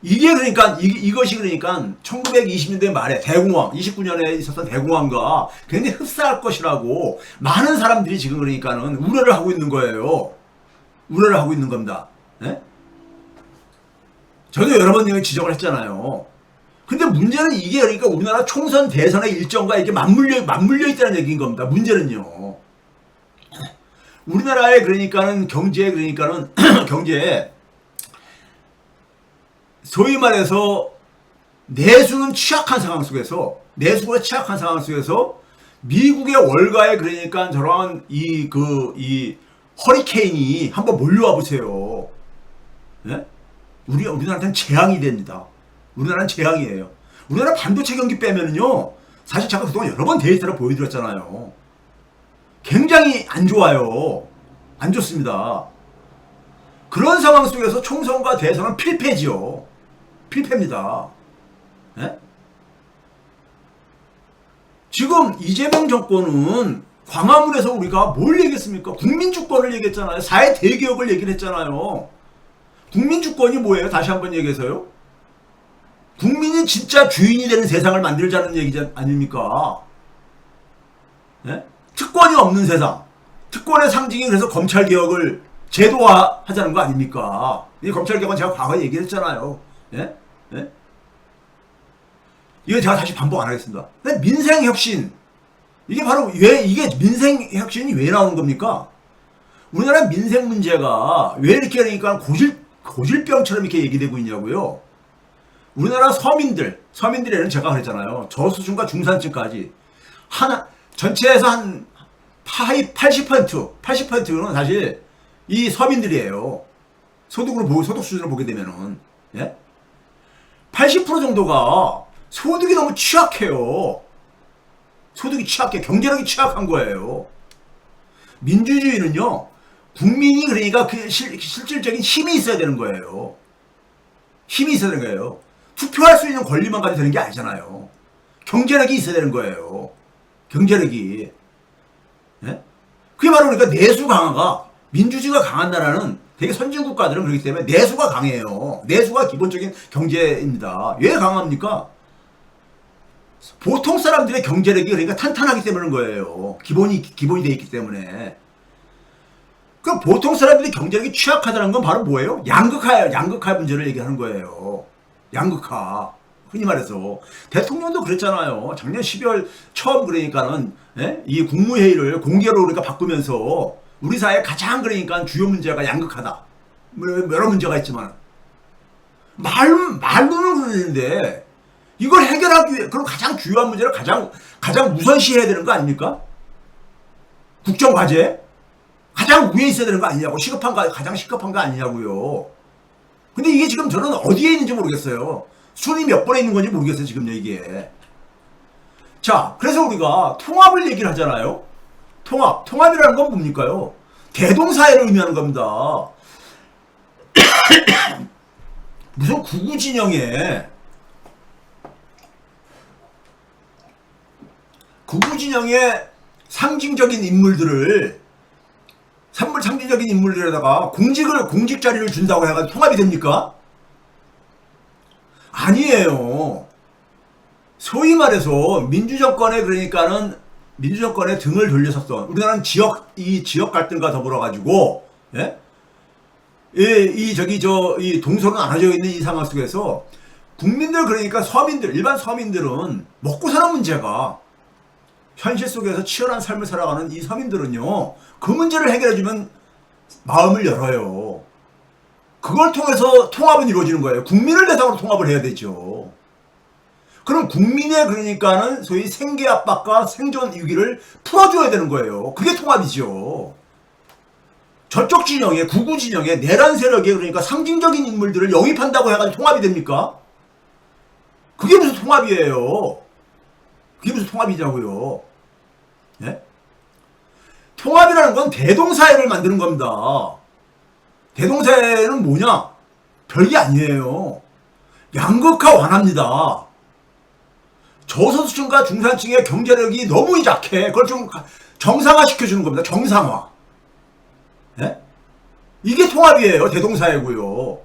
이것이 그러니까 1920년대 말에 29년에 있었던 대공황과 굉장히 흡사할 것이라고 많은 사람들이 지금 그러니까는 우려를 하고 있는 거예요. 우려를 하고 있는 겁니다. 네? 저도 여러 번 지적을 했잖아요. 근데 문제는 이게 그러니까 우리나라 총선 대선의 일정과 이게 맞물려 있다는 얘기인 겁니다. 문제는요. 우리나라의 경제에 소위 말해서 내수가 취약한 상황 속에서 미국의 월가에 그러니까 저러한 이 허리케인이 한번 몰려와 보세요. 네? 우리나라한테는 재앙이 됩니다. 우리나라는 재앙이에요. 우리나라 반도체 경기 빼면은요, 사실 제가 그동안 여러 번 데이터를 보여드렸잖아요. 굉장히 안 좋아요. 안 좋습니다. 그런 상황 속에서 총선과 대선은 필패지요. 필패입니다. 예? 지금 이재명 정권은 광화문에서 우리가 뭘 얘기했습니까? 국민주권을 얘기했잖아요. 사회 대개혁을 얘기를 했잖아요. 국민주권이 뭐예요? 다시 한번 얘기해서요. 국민이 진짜 주인이 되는 세상을 만들자는 얘기 아닙니까? 예? 특권이 없는 세상. 특권의 상징이 그래서 검찰개혁을 제도화하자는 거 아닙니까? 이 검찰개혁은 제가 과거에 얘기를 했잖아요. 예? 예? 이거 제가 다시 반복 안 하겠습니다. 근데 민생혁신. 이게 바로 이게 민생혁신이 왜 나오는 겁니까? 우리나라 민생 문제가 왜 이렇게 그러니까 고질병처럼 이렇게 얘기되고 있냐고요. 우리나라 서민들에는 제가 그랬잖아요. 저수준과 중산층까지 전체에서 한 80%는 사실 이 서민들이에요. 소득 수준을 보게 되면은, 예? 80% 정도가 소득이 너무 취약해요. 소득이 취약해. 경제력이 취약한 거예요. 민주주의는요, 국민이 그러니까 그 실질적인 힘이 있어야 되는 거예요. 힘이 있어야 되는 거예요. 투표할 수 있는 권리만 가지고 되는 게 아니잖아요. 경제력이 있어야 되는 거예요. 경제력이. 예? 그게 바로 그러니까 내수 강화가, 민주주의가 강한 나라는 되게 선진국가들은 그렇기 때문에 내수가 강해요. 내수가 기본적인 경제입니다. 왜 강합니까? 보통 사람들의 경제력이 그러니까 탄탄하기 때문인 거예요. 기본이 돼 있기 때문에. 그 보통 사람들이 경제력이 취약하다는 건 바로 뭐예요? 양극화 문제를 얘기하는 거예요. 양극화. 흔히 말해서 대통령도 그랬잖아요. 작년 12월 처음 그러니까는, 예? 이 국무회의를 공개로 그러니까 바꾸면서 우리 사회 가장 그러니까 주요 문제가 양극화다. 여러 문제가 있지만 말로는 그러는데 이걸 해결하기 위해 그럼 가장 주요한 문제를 가장 우선시해야 되는 거 아닙니까? 국정과제 가장 위에 있어야 되는 거 아니냐고. 가장 시급한 거 아니냐고요. 근데 이게 지금 저는 어디에 있는지 모르겠어요. 순위 몇 번에 있는 건지 모르겠어요, 지금 이게. 자, 그래서 우리가 통합을 얘기를 하잖아요. 통합이라는 건 뭡니까요? 대동사회를 의미하는 겁니다. 무슨 구구 진영의 상징적인 인물들에다가 공직 자리를 준다고 해가지고 통합이 됩니까? 아니에요. 소위 말해서 민주정권의 등을 돌려섰던 우리나라는 지역 갈등과 더불어 가지고, 예? 이 동서로 나눠져 있는 이 상황 속에서 국민들 그러니까 일반 서민들은 먹고 사는 문제가 현실 속에서 치열한 삶을 살아가는 이 서민들은요, 그 문제를 해결해주면 마음을 열어요. 그걸 통해서 통합은 이루어지는 거예요. 국민을 대상으로 통합을 해야 되죠. 그럼 국민의 그러니까는 소위 생계 압박과 생존 위기를 풀어줘야 되는 거예요. 그게 통합이죠. 저쪽 진영에, 구구 진영에 내란 세력에 그러니까 상징적인 인물들을 영입한다고 해가지고 통합이 됩니까? 그게 무슨 통합이에요. 그게 무슨 통합이냐고요. 예? 통합이라는 건 대동사회를 만드는 겁니다. 대동사회는 뭐냐? 별게 아니에요. 양극화 완화입니다. 저소득층과 중산층의 경제력이 너무 약해. 그걸 좀 정상화 시켜주는 겁니다. 정상화. 예? 이게 통합이에요. 대동사회고요.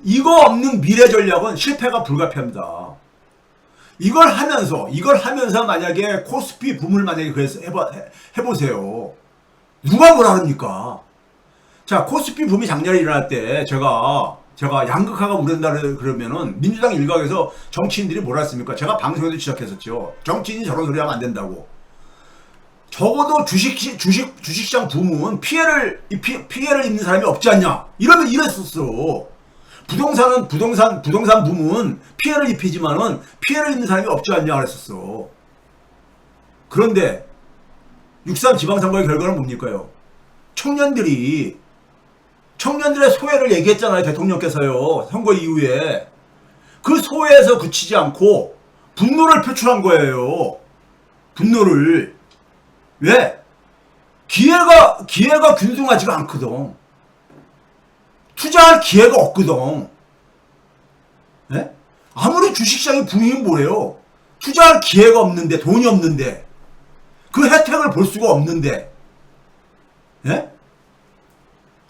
이거 없는 미래 전략은 실패가 불가피합니다. 이걸 하면서 만약에 코스피 붐을 만약에 그래서 해보세요. 누가 뭐라 합니까? 자, 코스피 붐이 작년에 일어날 때 제가 양극화가 우려된다 그러면은 민주당 일각에서 정치인들이 뭐라 했습니까? 제가 방송에도 지적했었죠. 정치인이 저런 소리 하면 안 된다고. 적어도 주식시장 붐은 피해를 입는 사람이 없지 않냐? 이랬었어. 부동산 붐은 피해를 입히지만은 피해를 입는 사람이 없지 않냐 그랬었어. 그런데 6.3 지방선거의 결과는 뭡니까요? 청년들의 소외를 얘기했잖아요. 대통령께서요. 선거 이후에. 그 소외에서 그치지 않고 분노를 표출한 거예요. 분노를. 왜? 기회가 균등하지가 않거든. 투자할 기회가 없거든. 예? 아무리 주식시장이 분위기 뭐래요? 투자할 기회가 없는데, 돈이 없는데, 그 혜택을 볼 수가 없는데, 예?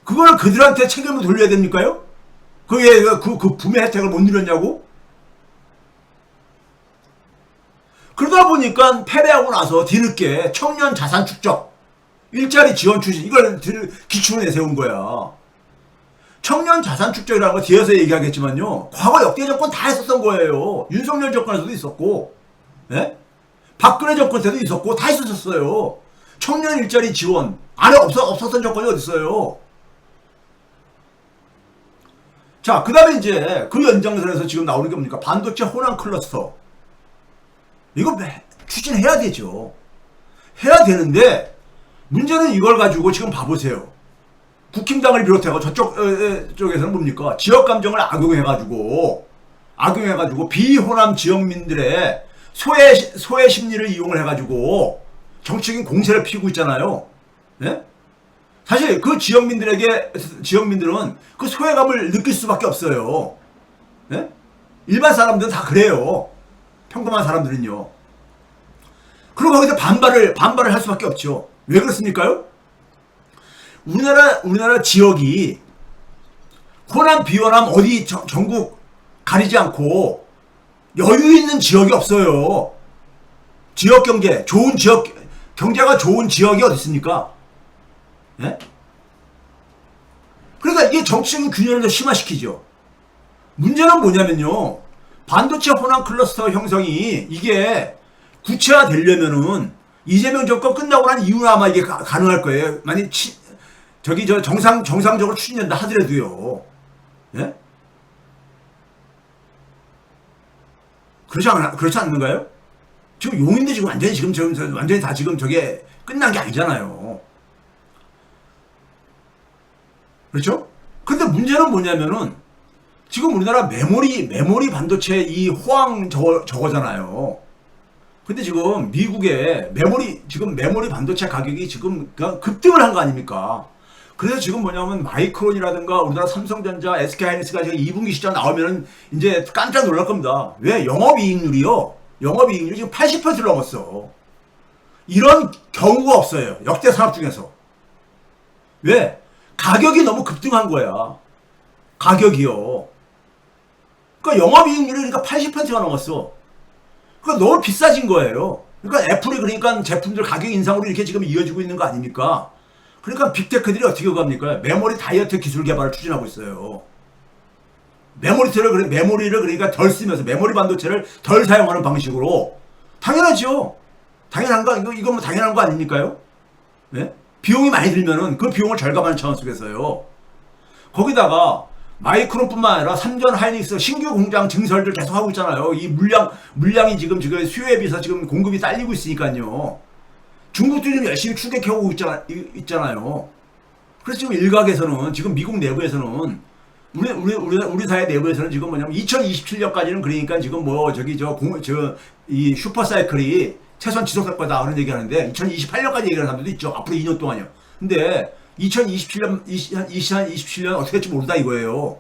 그걸 그들한테 책임을 돌려야 됩니까요? 그 붐의 혜택을 못 누렸냐고? 그러다 보니까 패배하고 나서 뒤늦게 청년 자산 축적, 일자리 지원 추진, 이걸 기초로 내세운 거야. 청년 자산 축적이라는 거 뒤에서 얘기하겠지만요. 과거 역대 정권 다 했었던 거예요. 윤석열 정권에서도 있었고, 예? 박근혜 정권 때도 있었고, 다 있었어요. 청년 일자리 지원. 안에 없었던 정권이 어딨어요. 자, 그 다음에 이제 그 연장선에서 지금 나오는 게 뭡니까? 반도체 호남 클러스터. 이거 추진해야 되죠. 해야 되는데, 문제는 이걸 가지고 지금 봐보세요. 국힘당을 비롯해서 쪽에서는 뭡니까? 지역 감정을 악용해가지고 비호남 지역민들의 소외 심리를 이용을 해가지고 정치적인 공세를 피우고 있잖아요. 네? 사실 그 지역민들은 그 소외감을 느낄 수밖에 없어요. 네? 일반 사람들은 다 그래요. 평범한 사람들은요. 그리고 거기서 반발을 할 수밖에 없죠. 왜 그렇습니까요? 우리나라 지역이 호남 비호남 어디 전국 가리지 않고 여유 있는 지역이 없어요. 지역 경제, 경제가 좋은 지역이 어디 있습니까? 예? 그러니까 이게 정치적인 균열을 더 심화시키죠. 문제는 뭐냐면요. 반도체 호남 클러스터 형성이 이게 구체화되려면은 이재명 정권 끝나고 난 이후에 아마 이게 가능할 거예요. 만약 정상적으로 추진된다 하더라도요. 예? 그렇지 않는가요? 지금 용인도 지금 완전히 다 지금 저게 끝난 게 아니잖아요. 그렇죠? 근데 문제는 뭐냐면은 지금 우리나라 메모리 반도체 이 호황 저거잖아요. 근데 지금 미국의 메모리 반도체 가격이 지금 급등을 한 거 아닙니까? 그래서 지금 뭐냐면 마이크론이라든가 우리나라 삼성전자, SK하이닉스가 지금 2분기 시장 나오면은 이제 깜짝 놀랄 겁니다. 왜? 영업이익률이 지금 80%를 넘었어. 이런 경우가 없어요. 역대 산업 중에서. 왜? 가격이 너무 급등한 거야. 가격이요. 그러니까 영업이익률이 80%가 넘었어. 그러니까 너무 비싸진 거예요. 그러니까 애플이 그러니까 제품들 가격 인상으로 이렇게 지금 이어지고 있는 거 아닙니까? 그러니까 빅테크들이 어떻게 갑니까? 메모리 다이어트 기술 개발을 추진하고 있어요. 메모리를 그러니까 덜 쓰면서 메모리 반도체를 덜 사용하는 방식으로. 당연하죠. 이건 뭐 당연한 거 아닙니까요? 네? 비용이 많이 들면은 그 비용을 절감하는 차원 속에서요. 거기다가 마이크론뿐만 아니라 삼전 하이닉스 신규 공장 증설들 계속 하고 있잖아요. 이 물량이 지금 수요에 비해서 지금 공급이 딸리고 있으니까요. 중국도 지금 열심히 추격해오고 있잖아요. 그래서 지금 일각에서는 지금 미국 내부에서는 우리 사회 내부에서는 지금 뭐냐면 2027년까지는 그러니까 지금 이 슈퍼사이클이 최소한 지속할 거다 그런 얘기 하는데 2028년까지 얘기하는 사람들도 있죠. 앞으로 2년 동안요. 근데 2027년 어떻게 될지 모르다 이거예요.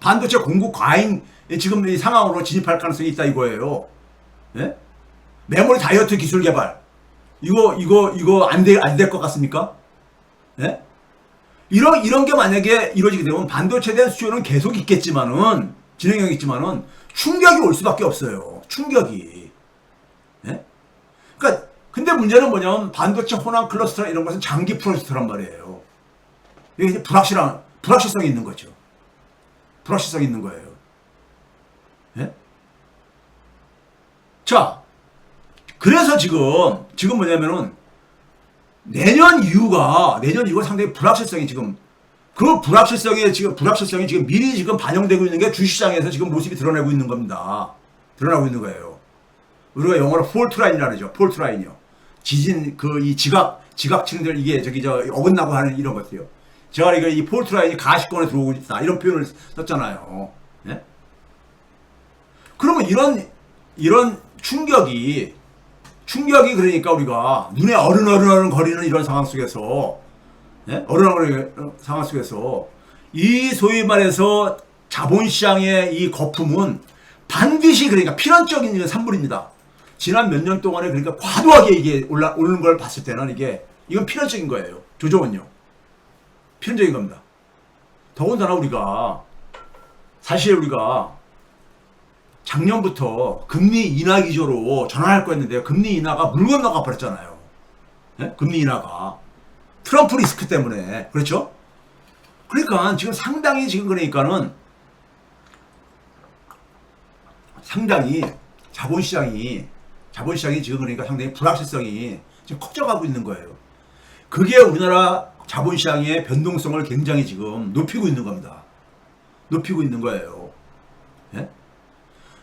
반도체 공급 과잉 지금 이 상황으로 진입할 가능성이 있다 이거예요. 예? 메모리 다이어트 기술 개발 이거 안 될 것 같습니까? 예? 이런 게 만약에 이루어지게 되면 반도체에 대한 수요는 계속 있겠지만은 진행하겠지만은 충격이 올 수밖에 없어요. 충격이. 예? 그러니까 근데 문제는 뭐냐면 반도체 호남 클러스터 이런 것은 장기 프로젝트란 말이에요. 이게 이제 불확실성이 있는 거죠. 불확실성이 있는 거예요. 예? 자, 그래서 지금 뭐냐면은 내년 이후가 상당히 불확실성이 지금 불확실성이 지금 미리 지금 반영되고 있는 게 주식시장에서 지금 모습이 드러내고 있는 겁니다. 드러나고 있는 거예요. 우리가 영어로 폴트 라인이라 그러죠. 폴트 라인이요. 지진 이 지각층들 이게 어긋나고 하는 이런 것들이요. 제가 이 폴트 라인이 가시권에 들어오고 있다 이런 표현을 썼잖아요. 예? 그러면 이런 충격이 그러니까 우리가 눈에 어른어른 거리는 이런 상황 속에서, 예? 어른어른 상황 속에서 이 소위 말해서 자본시장의 이 거품은 반드시 그러니까 필연적인 산물입니다. 지난 몇 년 동안에 그러니까 과도하게 이게 오르는 걸 봤을 때는 이건 필연적인 거예요. 조정은요. 필연적인 겁니다. 더군다나 사실 우리가 작년부터 금리 인하 기조로 전환할 거였는데요. 금리 인하가 물 건너가 버렸잖아요. 네? 금리 인하가. 트럼프 리스크 때문에. 그렇죠? 그러니까 지금 상당히 지금 그러니까는 상당히 자본시장이 지금 그러니까 상당히 불확실성이 지금 커져가고 있는 거예요. 그게 우리나라 자본시장의 변동성을 굉장히 지금 높이고 있는 겁니다. 높이고 있는 거예요. 예?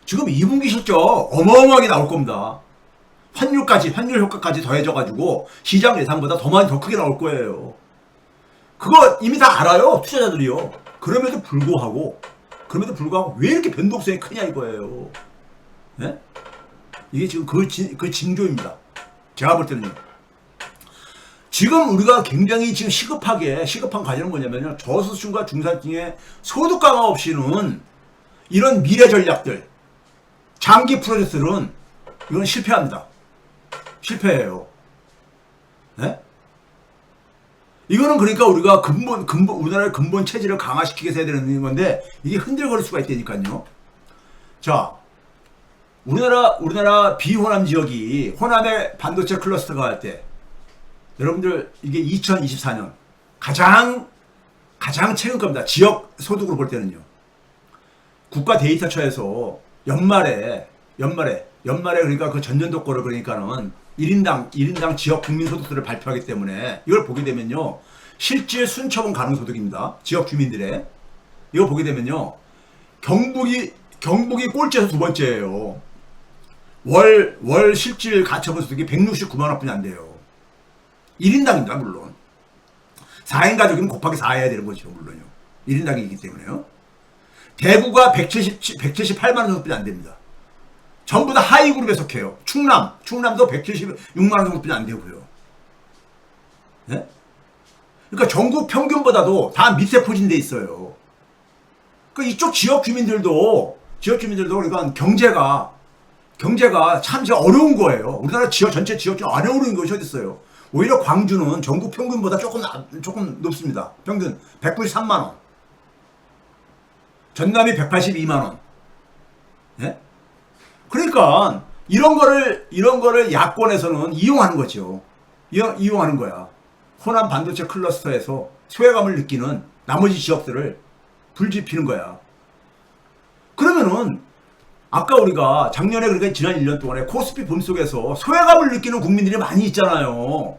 지금 2분기 실적 어마어마하게 나올 겁니다. 환율 효과까지 더해져가지고 시장 예상보다 더 크게 나올 거예요. 그거 이미 다 알아요. 투자자들이요. 그럼에도 불구하고 왜 이렇게 변동성이 크냐 이거예요. 예? 이게 지금 그 징조입니다. 제가 볼 때는요. 지금 우리가 굉장히 지금 시급한 과제는 뭐냐면요. 저소득층과 중산층의 소득 강화 없이는 이런 미래 전략들, 장기 프로젝트들은 이건 실패합니다. 실패해요. 네? 이거는 그러니까 우리가 우리나라의 근본 체질을 강화시키게 해야 되는 건데 이게 흔들거릴 수가 있다니까요. 자, 우리나라 비호남 지역이 호남의 반도체 클러스터가 할 때 여러분들 이게 2024년 가장 최근 겁니다. 지역 소득으로 볼 때는요. 국가 데이터처에서 연말에 그러니까 그 전년도 거를 그러니까는 1인당 지역 국민 소득들을 발표하기 때문에 이걸 보게 되면요. 실질 순처분 가능 소득입니다. 지역 주민들의. 이거 보게 되면요. 경북이 꼴찌에서 두 번째예요. 월 실질 가처분 소득이 169만 원뿐이 안 돼요. 1인당입니다, 물론. 4인 가족이면 곱하기 4 해야 되는 거죠, 물론요. 1인당이기 때문에요. 대구가 178만 원 정도뿐이 안 됩니다. 전부 다 하위 그룹에 속해요. 충남도 176만 원 정도뿐이 안 되고요. 네? 그러니까 전국 평균보다도 다 밑에 포진돼 있어요. 그러니까 이쪽 지역 주민들도 그러니까 경제가 참 어려운 거예요. 우리나라 전체 지역 중 어려운 것이 어디 있어요. 오히려 광주는 전국 평균보다 조금 높습니다. 평균 193만 원. 전남이 182만 원. 예? 그러니까 이런 거를 야권에서는 이용하는 거죠. 이용하는 거야. 호남 반도체 클러스터에서 소외감을 느끼는 나머지 지역들을 불지피는 거야. 그러면은 아까 우리가 작년에 그러니까 지난 1년 동안에 코스피 봄 속에서 소외감을 느끼는 국민들이 많이 있잖아요.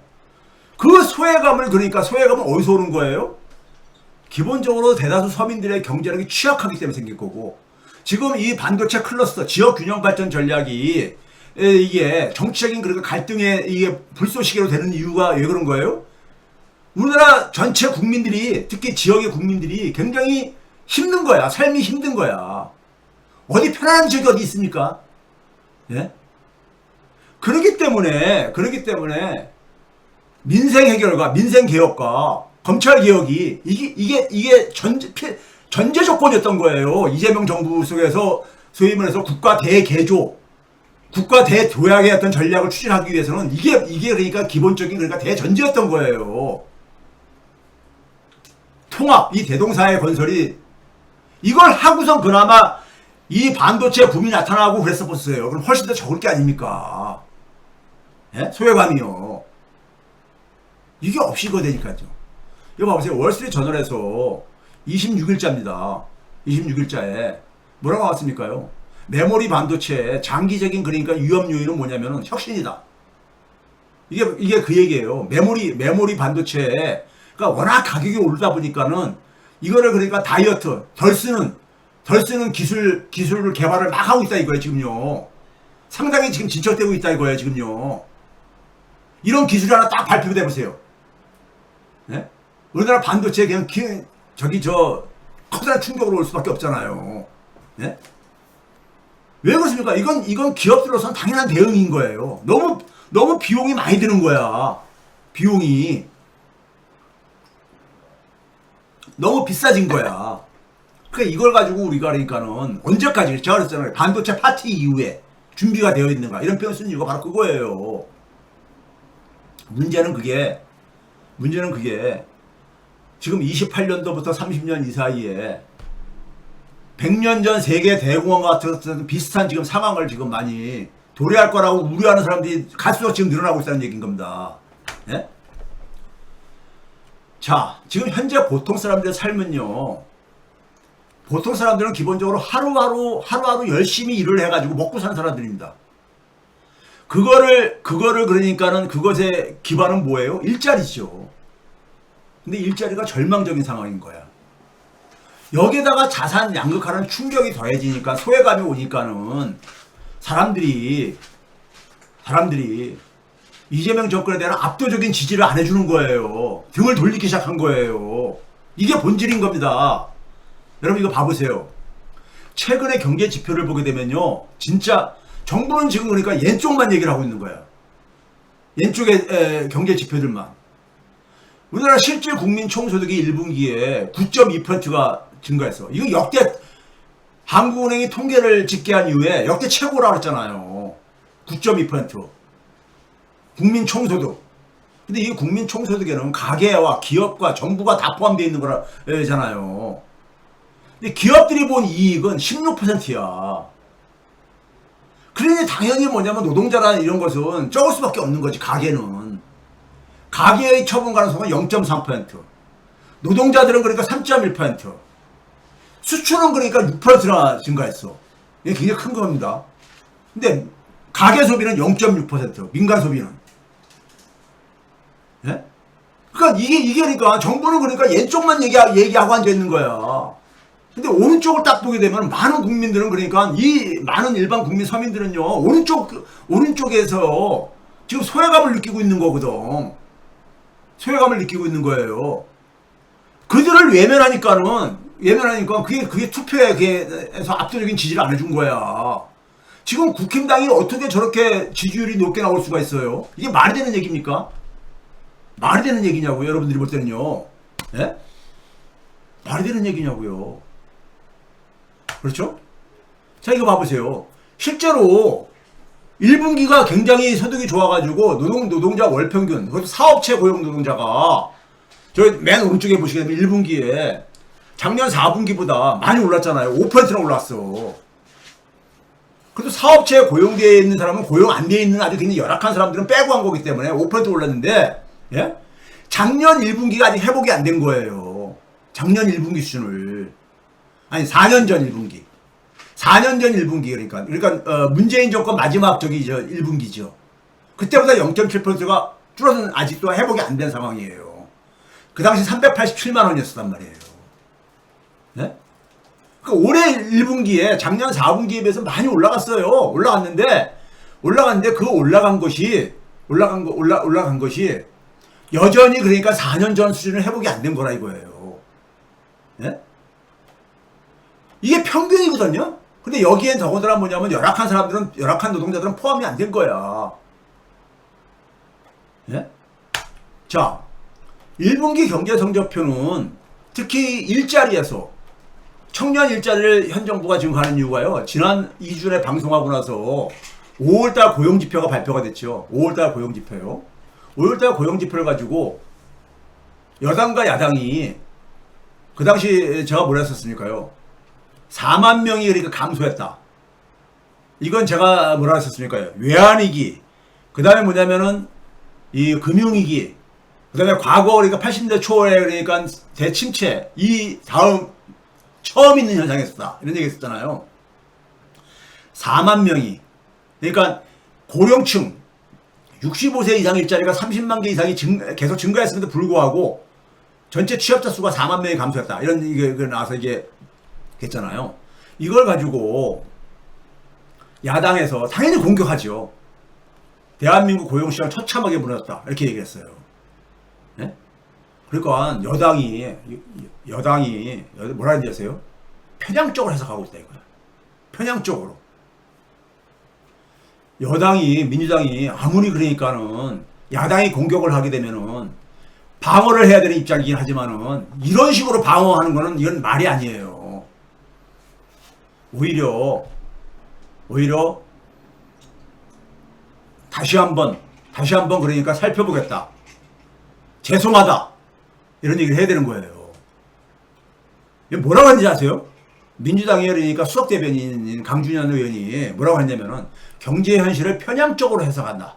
그 소외감은 어디서 오는 거예요? 기본적으로 대다수 서민들의 경제력이 취약하기 때문에 생길 거고, 지금 이 반도체 클러스터 지역 균형 발전 전략이 이게 정치적인 그러니까 갈등의 이게 불쏘시개로 되는 이유가 왜 그런 거예요? 우리나라 전체 국민들이, 특히 지역의 국민들이 굉장히 힘든 거야. 삶이 힘든 거야. 어디 편안한 지역이 어디 있습니까? 예? 그렇기 때문에 민생 해결과 민생 개혁과 검찰 개혁이 이게 전제 조건이었던 거예요. 이재명 정부 속에서 소위 말해서 국가 대조약의 어떤 전략을 추진하기 위해서는 이게 그러니까 기본적인 그러니까 대전제였던 거예요. 통합, 이 대동사의 건설이 이걸 하고선 그나마 이 반도체 붐이 나타나고 그랬었어요. 그럼 훨씬 더 적을 게 아닙니까? 예? 소외감이요. 이게 없이 이거 되니까요. 이거 봐보세요. 월스트리트 저널에서 26일자입니다. 26일자에 뭐라고 나왔습니까요? 메모리 반도체의 장기적인 그러니까 위험 요인은 뭐냐면은 혁신이다. 이게 그 얘기예요. 메모리 반도체가 워낙 가격이 오르다 보니까는 이거를 그러니까 다이어트 덜 쓰는 기술을 개발을 막 하고 있다 이거예요, 지금요. 상당히 지금 진척되고 있다 이거예요, 지금요. 이런 기술이 하나 딱 발표돼 보세요. 네? 우리나라 반도체에 그냥 커다란 충격으로 올 수밖에 없잖아요. 네? 왜 그렇습니까? 이건 기업들로서는 당연한 대응인 거예요. 너무 비용이 많이 드는 거야. 비용이 너무 비싸진 거야. 그러니까 이걸 가지고 우리가 그러니까는 언제까지 제가 그랬잖아요. 반도체 파티 이후에 준비가 되어 있는가 이런 표현 쓰는 이유가 바로 그거예요. 문제는 그게 지금 28년도부터 30년 이 사이에 100년 전 세계 대공황 같은 비슷한 지금 상황을 지금 많이 도래할 거라고 우려하는 사람들이 갈수록 지금 늘어나고 있다는 얘기인 겁니다. 예? 자, 지금 현재 보통 사람들의 삶은요. 보통 사람들은 기본적으로 하루하루 열심히 일을 해가지고 먹고 사는 사람들입니다. 그거를 그러니까는 그것의 기반은 뭐예요? 일자리죠. 근데 일자리가 절망적인 상황인 거야. 여기에다가 자산 양극화라는 충격이 더해지니까 소외감이 오니까는 사람들이 이재명 정권에 대한 압도적인 지지를 안 해주는 거예요. 등을 돌리기 시작한 거예요. 이게 본질인 겁니다. 여러분 이거 봐보세요. 최근의 경제 지표를 보게 되면요. 진짜 정부는 지금 그러니까 왼쪽만 얘기를 하고 있는 거야. 왼쪽의 경제 지표들만. 우리나라 실질 국민 총소득이 1분기에 9.2%가 증가했어. 이거 역대 한국은행이 통계를 집계한 이후에 역대 최고라고 그랬잖아요. 9.2%. 국민 총소득. 근데 이 국민 총소득에는 가계와 기업과 정부가 다 포함되어 있는 거라잖아요. 근데 기업들이 본 이익은 16%야. 그러니 당연히 뭐냐면 노동자라는 이런 것은 적을 수밖에 없는 거지. 가계는. 가계의 처분 가능성은 0.3%. 노동자들은 그러니까 3.1%. 수출은 그러니까 6%나 증가했어. 이게 굉장히 큰 겁니다. 근데 가계 소비는 0.6%. 민간 소비는. 예? 그러니까 이게 그러니까 정부는 그러니까 왼쪽만 얘기하고 앉아있는 거야. 근데 오른쪽을 딱 보게 되면 많은 국민들은 그러니까 이 많은 일반 국민 서민들은요. 오른쪽에서 지금 소외감을 느끼고 있는 거거든. 소외감을 느끼고 있는 거예요. 그들을 외면하니까 그게 투표에서 압도적인 지지를 안 해준 거야. 지금 국힘당이 어떻게 저렇게 지지율이 높게 나올 수가 있어요? 이게 말이 되는 얘기입니까? 말이 되는 얘기냐고요, 여러분들이 볼 때는요. 예? 말이 되는 얘기냐고요. 그렇죠? 자, 이거 봐보세요. 실제로 1분기가 굉장히 소득이 좋아가지고 노동자 월평균, 그것도 사업체 고용 노동자가 저기 맨 오른쪽에 보시게 되면 1분기에 작년 4분기보다 많이 올랐잖아요. 5%나 올랐어. 그래도 사업체에 고용되어 있는 사람은 고용 안 되어 있는 아주 굉장히 열악한 사람들은 빼고 한 거기 때문에 5% 올랐는데, 예? 작년 1분기가 아직 회복이 안 된 거예요. 작년 1분기 수준을. 아니, 4년 전 1분기. 4년 전 1분기, 그러니까, 문재인 정권 마지막 1분기죠. 그때보다 0.7%가 줄어든 아직도 회복이 안 된 상황이에요. 그 당시 387만 원이었단 말이에요. 네? 그 올해 1분기에 작년 4분기에 비해서 많이 올라갔어요. 올라갔는데 그 올라간 것이 여전히 그러니까 4년 전 수준을 회복이 안 된 거라 이거예요. 네? 이게 평균이거든요. 근데 여기엔 더군다나 뭐냐면 열악한 노동자들은 포함이 안 된 거야. 네? 자, 1분기 경제 성적표는 특히 일자리에서 청년 일자리를 현 정부가 지금 가는 이유가요. 지난 2주에 방송하고 나서 5월달 고용지표가 발표가 됐죠. 5월달 고용지표요. 5월달 고용지표를 가지고 여당과 야당이 그 당시 제가 뭐라 했었습니까요? 4만 명이 그러니까 감소했다. 이건 제가 뭐라 했었습니까요? 외환위기. 그 다음에 뭐냐면은 이 금융위기. 그 다음에 과거 그러니까 80년대 초에 그러니까 대침체. 이 다음 처음 있는 현상이었다. 이런 얘기 했었잖아요. 4만 명이. 그러니까 고령층 65세 이상 일자리가 30만 개 이상이 계속 증가했음에도 불구하고 전체 취업자 수가 4만 명이 감소했다. 이런 이게 나와서 이게 했잖아요. 이걸 가지고 야당에서 당연히 공격하죠. 대한민국 고용시장 처참하게 무너졌다. 이렇게 얘기했어요. 네? 그러니까 여당이 뭐라 했는지 아세요? 편향적으로 해석하고 있다 이거야. 편향적으로. 여당이 민주당이 아무리 그러니까는 야당이 공격을 하게 되면은 방어를 해야 되는 입장이긴 하지만은 이런 식으로 방어하는 거는 이건 말이 아니에요. 오히려 다시 한번 그러니까 살펴보겠다. 죄송하다. 이런 얘기를 해야 되는 거예요. 이게 뭐라고 하는지 아세요? 민주당이 그러니까 수석 대변인인 강준현 의원이 뭐라고 했냐면은 경제 현실을 편향적으로 해석한다.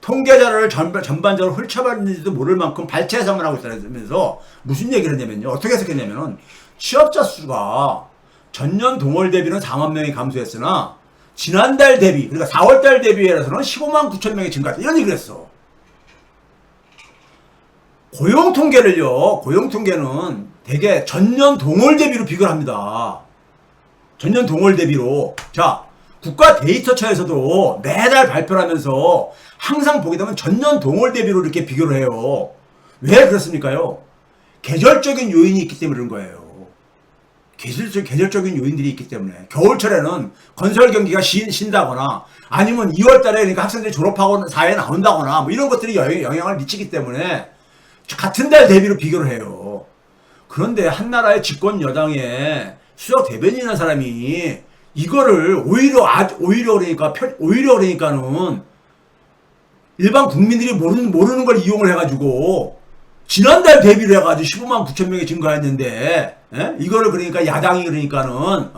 통계 자료를 전반적으로 훑어봤는지도 모를 만큼 발췌 해석을 하고 있다면서 무슨 얘기를 했냐면요. 어떻게 해석했냐면은 취업자 수가 전년 동월 대비는 4만 명이 감소했으나 지난달 대비 그러니까 4월달 대비해서는 15만 9천 명이 증가했다. 이런 얘기를 했어. 고용 통계는 대개 전년 동월 대비로 비교를 합니다. 전년 동월 대비로. 자, 국가 데이터처에서도 매달 발표를 하면서 항상 보게 되면 전년 동월 대비로 이렇게 비교를 해요. 왜 그렇습니까요? 계절적인 요인이 있기 때문에 그런 거예요. 계절적인 요인들이 있기 때문에. 겨울철에는 건설 경기가 쉰다거나 아니면 2월 달에 그러니까 학생들이 졸업하고 사회에 나온다거나 뭐 이런 것들이 영향을 미치기 때문에 같은 달 대비로 비교를 해요. 그런데 한나라의 집권 여당의 수석 대변인이라는 사람이 이거를 오히려 그러니까는 일반 국민들이 모르는 걸 이용을 해가지고 지난달 대비를 해가지고 15만 9천 명이 증가했는데 이거를 그러니까 야당이 그러니까는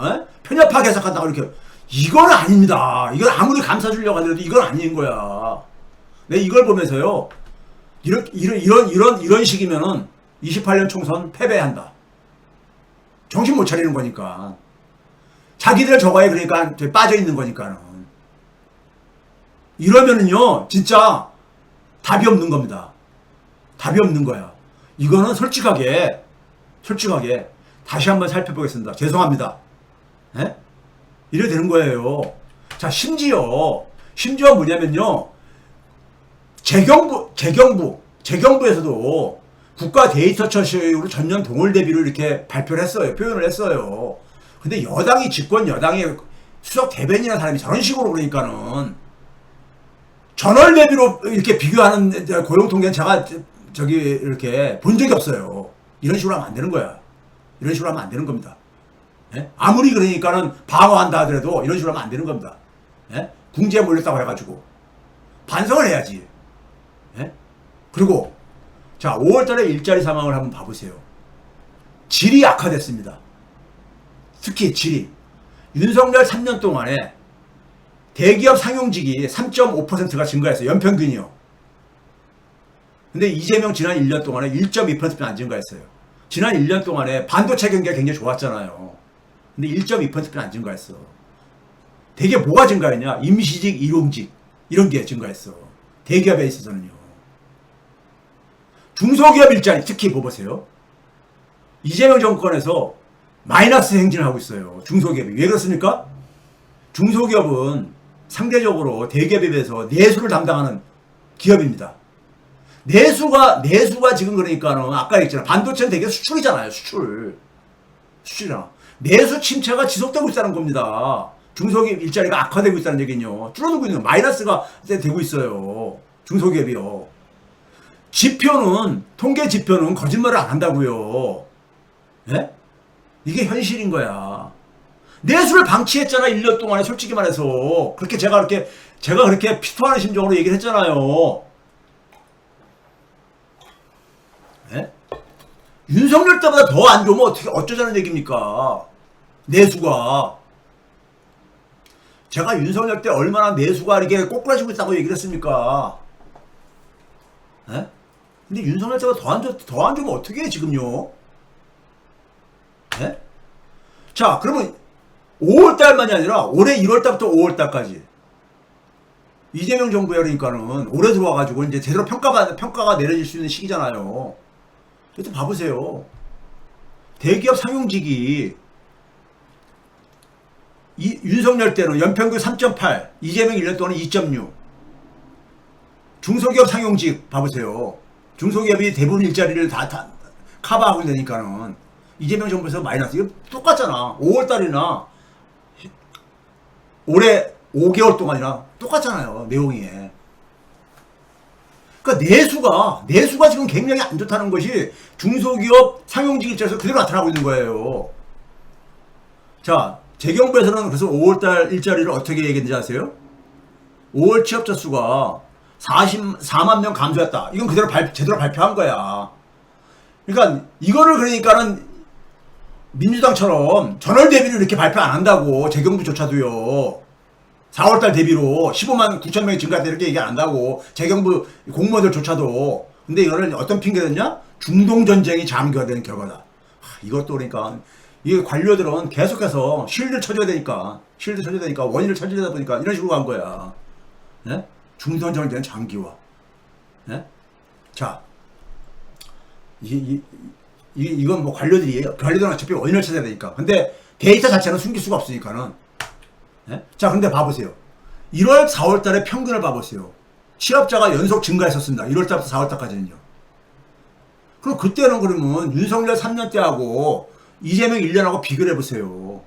편협하게 해석한다고 이렇게 이건 아닙니다. 이건 아무리 감싸 주려고 하더라도 이건 아닌 거야. 내 이걸 보면서요. 이런 식이면은 28년 총선 패배한다. 정신 못 차리는 거니까. 자기들 저거에 그러니까 빠져 있는 거니까는. 이러면은요, 진짜 답이 없는 겁니다. 답이 없는 거야. 이거는 솔직하게 다시 한번 살펴보겠습니다. 죄송합니다. 예? 이래 되는 거예요. 자, 심지어 뭐냐면요. 재경부에서도 국가 데이터처식으로 전년 동월 대비로 이렇게 발표를 했어요. 표현을 했어요. 근데 집권 여당의 수석 대변인이라는 사람이 저런 식으로 그러니까는 전월 대비로 이렇게 비교하는 고용통계는 제가 이렇게 본 적이 없어요. 이런 식으로 하면 안 되는 거야. 이런 식으로 하면 안 되는 겁니다. 예? 아무리 그러니까는 방어한다 하더라도 이런 식으로 하면 안 되는 겁니다. 예? 궁지에 몰렸다고 해가지고 반성을 해야지. 예? 그리고 자 5월달에 일자리 상황을 한번 봐보세요. 질이 악화됐습니다. 특히 질이 윤석열 3년 동안에 대기업 상용직이 3.5%가 증가했어요. 연평균이요. 근데 이재명 지난 1년 동안에 1.2%는 안 증가했어요. 지난 1년 동안에 반도체 경기가 굉장히 좋았잖아요. 근데 1.2%는 안 증가했어. 대개 뭐가 증가했냐? 임시직, 일용직 이런 게 증가했어. 대기업에 있어서는요. 중소기업 일자리 특히 보세요. 이재명 정권에서 마이너스 행진을 하고 있어요. 중소기업이. 왜 그렇습니까? 중소기업은 상대적으로 대기업에 비해서 내수를 담당하는 기업입니다. 내수가 지금 그러니까는 아까 얘기했잖아. 반도체는 되게 수출이잖아요. 수출이잖아. 내수 침체가 지속되고 있다는 겁니다. 중소기업 일자리가 악화되고 있다는 얘기는요. 줄어들고 있는 마이너스가 되고 있어요. 중소기업이요. 통계 지표는 거짓말을 안 한다고요. 예? 이게 현실인 거야. 내수를 방치했잖아. 1년 동안에 솔직히 말해서. 그렇게 제가 그렇게 피토하는 심정으로 얘기를 했잖아요. 예? 윤석열 때보다 더 안 좋으면 어쩌자는 얘기입니까? 내수가. 제가 윤석열 때 얼마나 내수가 이렇게 꼬꾸라지고 있다고 얘기를 했습니까? 예? 근데 윤석열 때보다 더 안 좋으면 어떻게 해, 지금요? 예? 자, 그러면 5월달만이 아니라 올해 1월달부터 5월달까지 이재명 정부에 그러니까는 올해 들어와가지고 이제 제대로 평가가 내려질 수 있는 시기잖아요. 그래서 봐보세요. 대기업 상용직이 윤석열 때는 연평균 3.8, 이재명 1년 동안 2.6. 중소기업 상용직 봐보세요. 중소기업이 대부분 일자리를 다 커버하고 있으니까는 이재명 정부에서 마이너스. 이거 똑같잖아. 5월달이나 올해 5개월 동안이나 똑같잖아요. 내용이. 그러니까 내수가 지금 굉장히 안 좋다는 것이 중소기업 상용직 입장에서 그대로 나타나고 있는 거예요. 자, 재경부에서는 그래서 5월달 일자리를 어떻게 얘기했는지 아세요? 5월 취업자 수가 44만 명 감소했다. 이건 그대로 제대로 발표한 거야. 그러니까 이거를 그러니까는 민주당처럼 전월 대비를 이렇게 발표 안 한다고. 재경부조차도요. 4월달 대비로 15만 9천 명이 증가했다 이렇게 얘기 안 한다고. 재경부 공무원들조차도. 근데 이거를 어떤 핑계를 댔냐? 중동전쟁이 장기화되는 결과다. 이것도 그러니까 이 관료들은 계속해서 실드를 쳐줘야 되니까 원인을 찾으려다 보니까 이런 식으로 간 거야. 네? 중동전쟁 장기화. 네? 자, 이건 뭐 관료들은 어차피 원인을 찾아야 되니까. 근데 데이터 자체는 숨길 수가 없으니까는. 네? 자, 근데 봐보세요. 1월, 4월 달에 평균을 봐보세요. 취업자가 연속 증가했었습니다. 1월 달부터 4월 달까지는요. 그럼 그때는 그러면 윤석열 3년 때하고 이재명 1년하고 비교를 해보세요.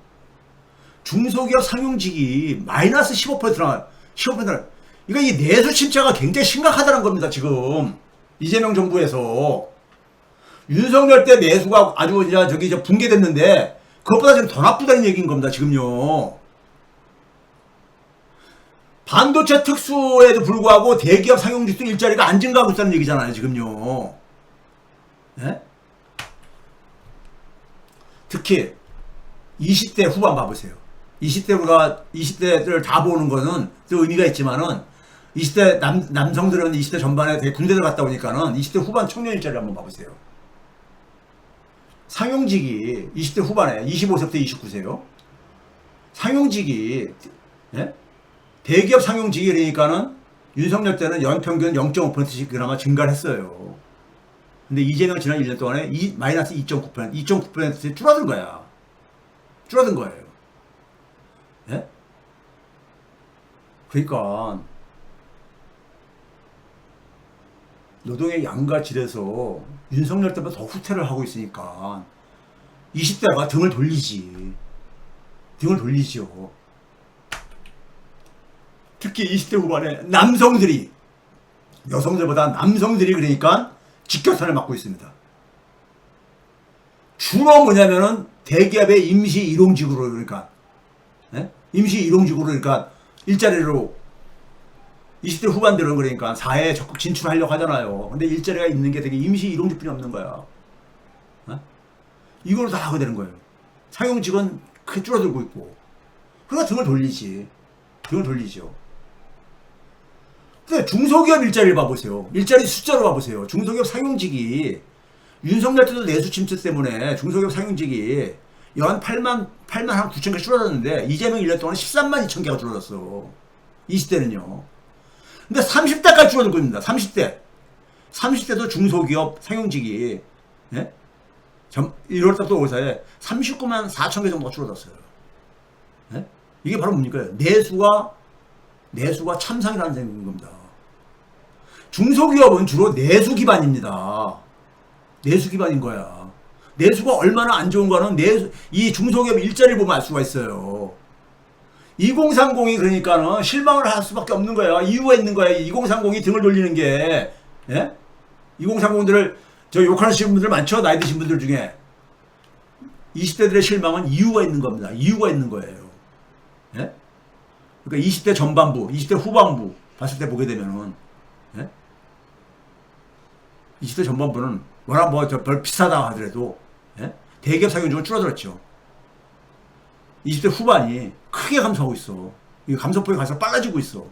중소기업 상용직이 마이너스 15%나, 15%나. 그러니까 이 내수 침체가 굉장히 심각하다는 겁니다, 지금. 이재명 정부에서. 윤석열 때 내수가 아주 이제 붕괴됐는데, 그것보다 지금 더 나쁘다는 얘기인 겁니다, 지금요. 반도체 특수에도 불구하고 대기업 상용직도 일자리가 안 증가하고 있다는 얘기잖아요, 지금요. 네? 특히 20대 후반 봐보세요. 20대를 다 보는 거는 또 의미가 있지만은 20대 남성들은 20대 전반에 되게 군대를 갔다 오니까는 20대 후반 청년 일자리를 한번 봐보세요. 상용직이 20대 후반에 25세부터 29세요. 상용직이 예? 대기업 상용직이 그러니까는 윤석열 때는 연평균 0.5%씩 그나마 증가를 했어요. 근데 이재명 지난 1년 동안에 마이너스 2.9% 줄어든 거야. 줄어든 거예요. 예? 그러니까 노동의 양과 질에서 윤석열 때보다 더 후퇴를 하고 있으니까 20대가 등을 돌리지. 등을 돌리죠. 특히 20대 후반에 남성들이, 여성들보다 남성들이 그러니까 직격탄을 맞고 있습니다. 주로 뭐냐면은 대기업의 임시 일용직으로 그러니까 예? 임시 일용직으로 그러니까 일자리로 20대 후반들은 그러니까 사회에 적극 진출하려고 하잖아요. 근데 일자리가 있는 게 되게 임시 일용직뿐이 없는 거야. 예? 이걸로 다 하게 되는 거예요. 상용직은 크게 줄어들고 있고. 그러니까 등을 돌리지. 등을 돌리죠. 근데 중소기업 일자리를 봐보세요. 일자리 숫자로 봐보세요. 중소기업 상용직이 윤석열 때도 내수 침체 때문에 중소기업 상용직이 연 8만 한 9천 개 줄어들었는데 이재명 1년 동안 13만 2천 개가 줄어들었어. 20대는요. 근데 30대까지 줄어들 겁니다. 30대도 중소기업 상용직이 예? 1월달부터 5월사이에 39만 4천 개 정도가 줄어들었어요. 예? 이게 바로 뭡니까? 내수가 참상이라는 겁니다. 중소기업은 주로 내수 기반입니다. 내수 기반인 거야. 내수가 얼마나 안 좋은가는 이 중소기업 일자리를 보면 알 수가 있어요. 2030이 그러니까는 실망을 할 수밖에 없는 거야. 이유가 있는 거야. 2030이 등을 돌리는 게. 예? 2030들을 저 욕하시는 분들 많죠? 나이 드신 분들 중에. 20대들의 실망은 이유가 있는 겁니다. 이유가 있는 거예요. 예? 그러니까 20대 전반부, 20대 후반부 봤을 때 보게 되면은 예? 20대 전반부는 워낙 별 비싸다 하더라도 예? 대기업 상용직은 줄어들었죠. 20대 후반이 크게 감소하고 있어. 이 감소폭이 갈수록 빨라지고 있어.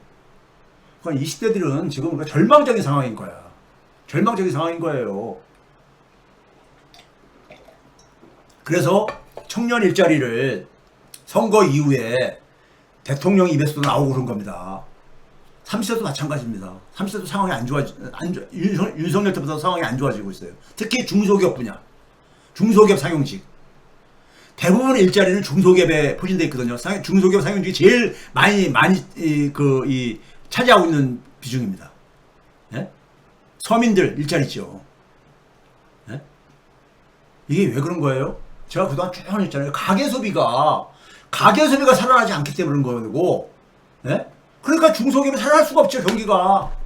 그러니까 20대들은 지금 절망적인 상황인 거야. 절망적인 상황인 거예요. 그래서 청년 일자리를 선거 이후에 대통령 입에서도 나오고 그런 겁니다. 30대도 마찬가지입니다. 30대도 상황이 윤석열 때보다 상황이 안 좋아지고 있어요. 특히 중소기업 분야. 중소기업 상용직. 대부분 일자리는 중소기업에 포진되어 있거든요. 중소기업 상용직이 제일 많이 차지하고 있는 비중입니다. 예? 서민들 일자리죠. 예? 이게 왜 그런 거예요? 제가 그동안 쭉 했잖아요. 가계소비가 살아나지 않기 때문에 그런 거고, 예? 그러니까 중소기업이 살아날 수가 없죠, 경기가.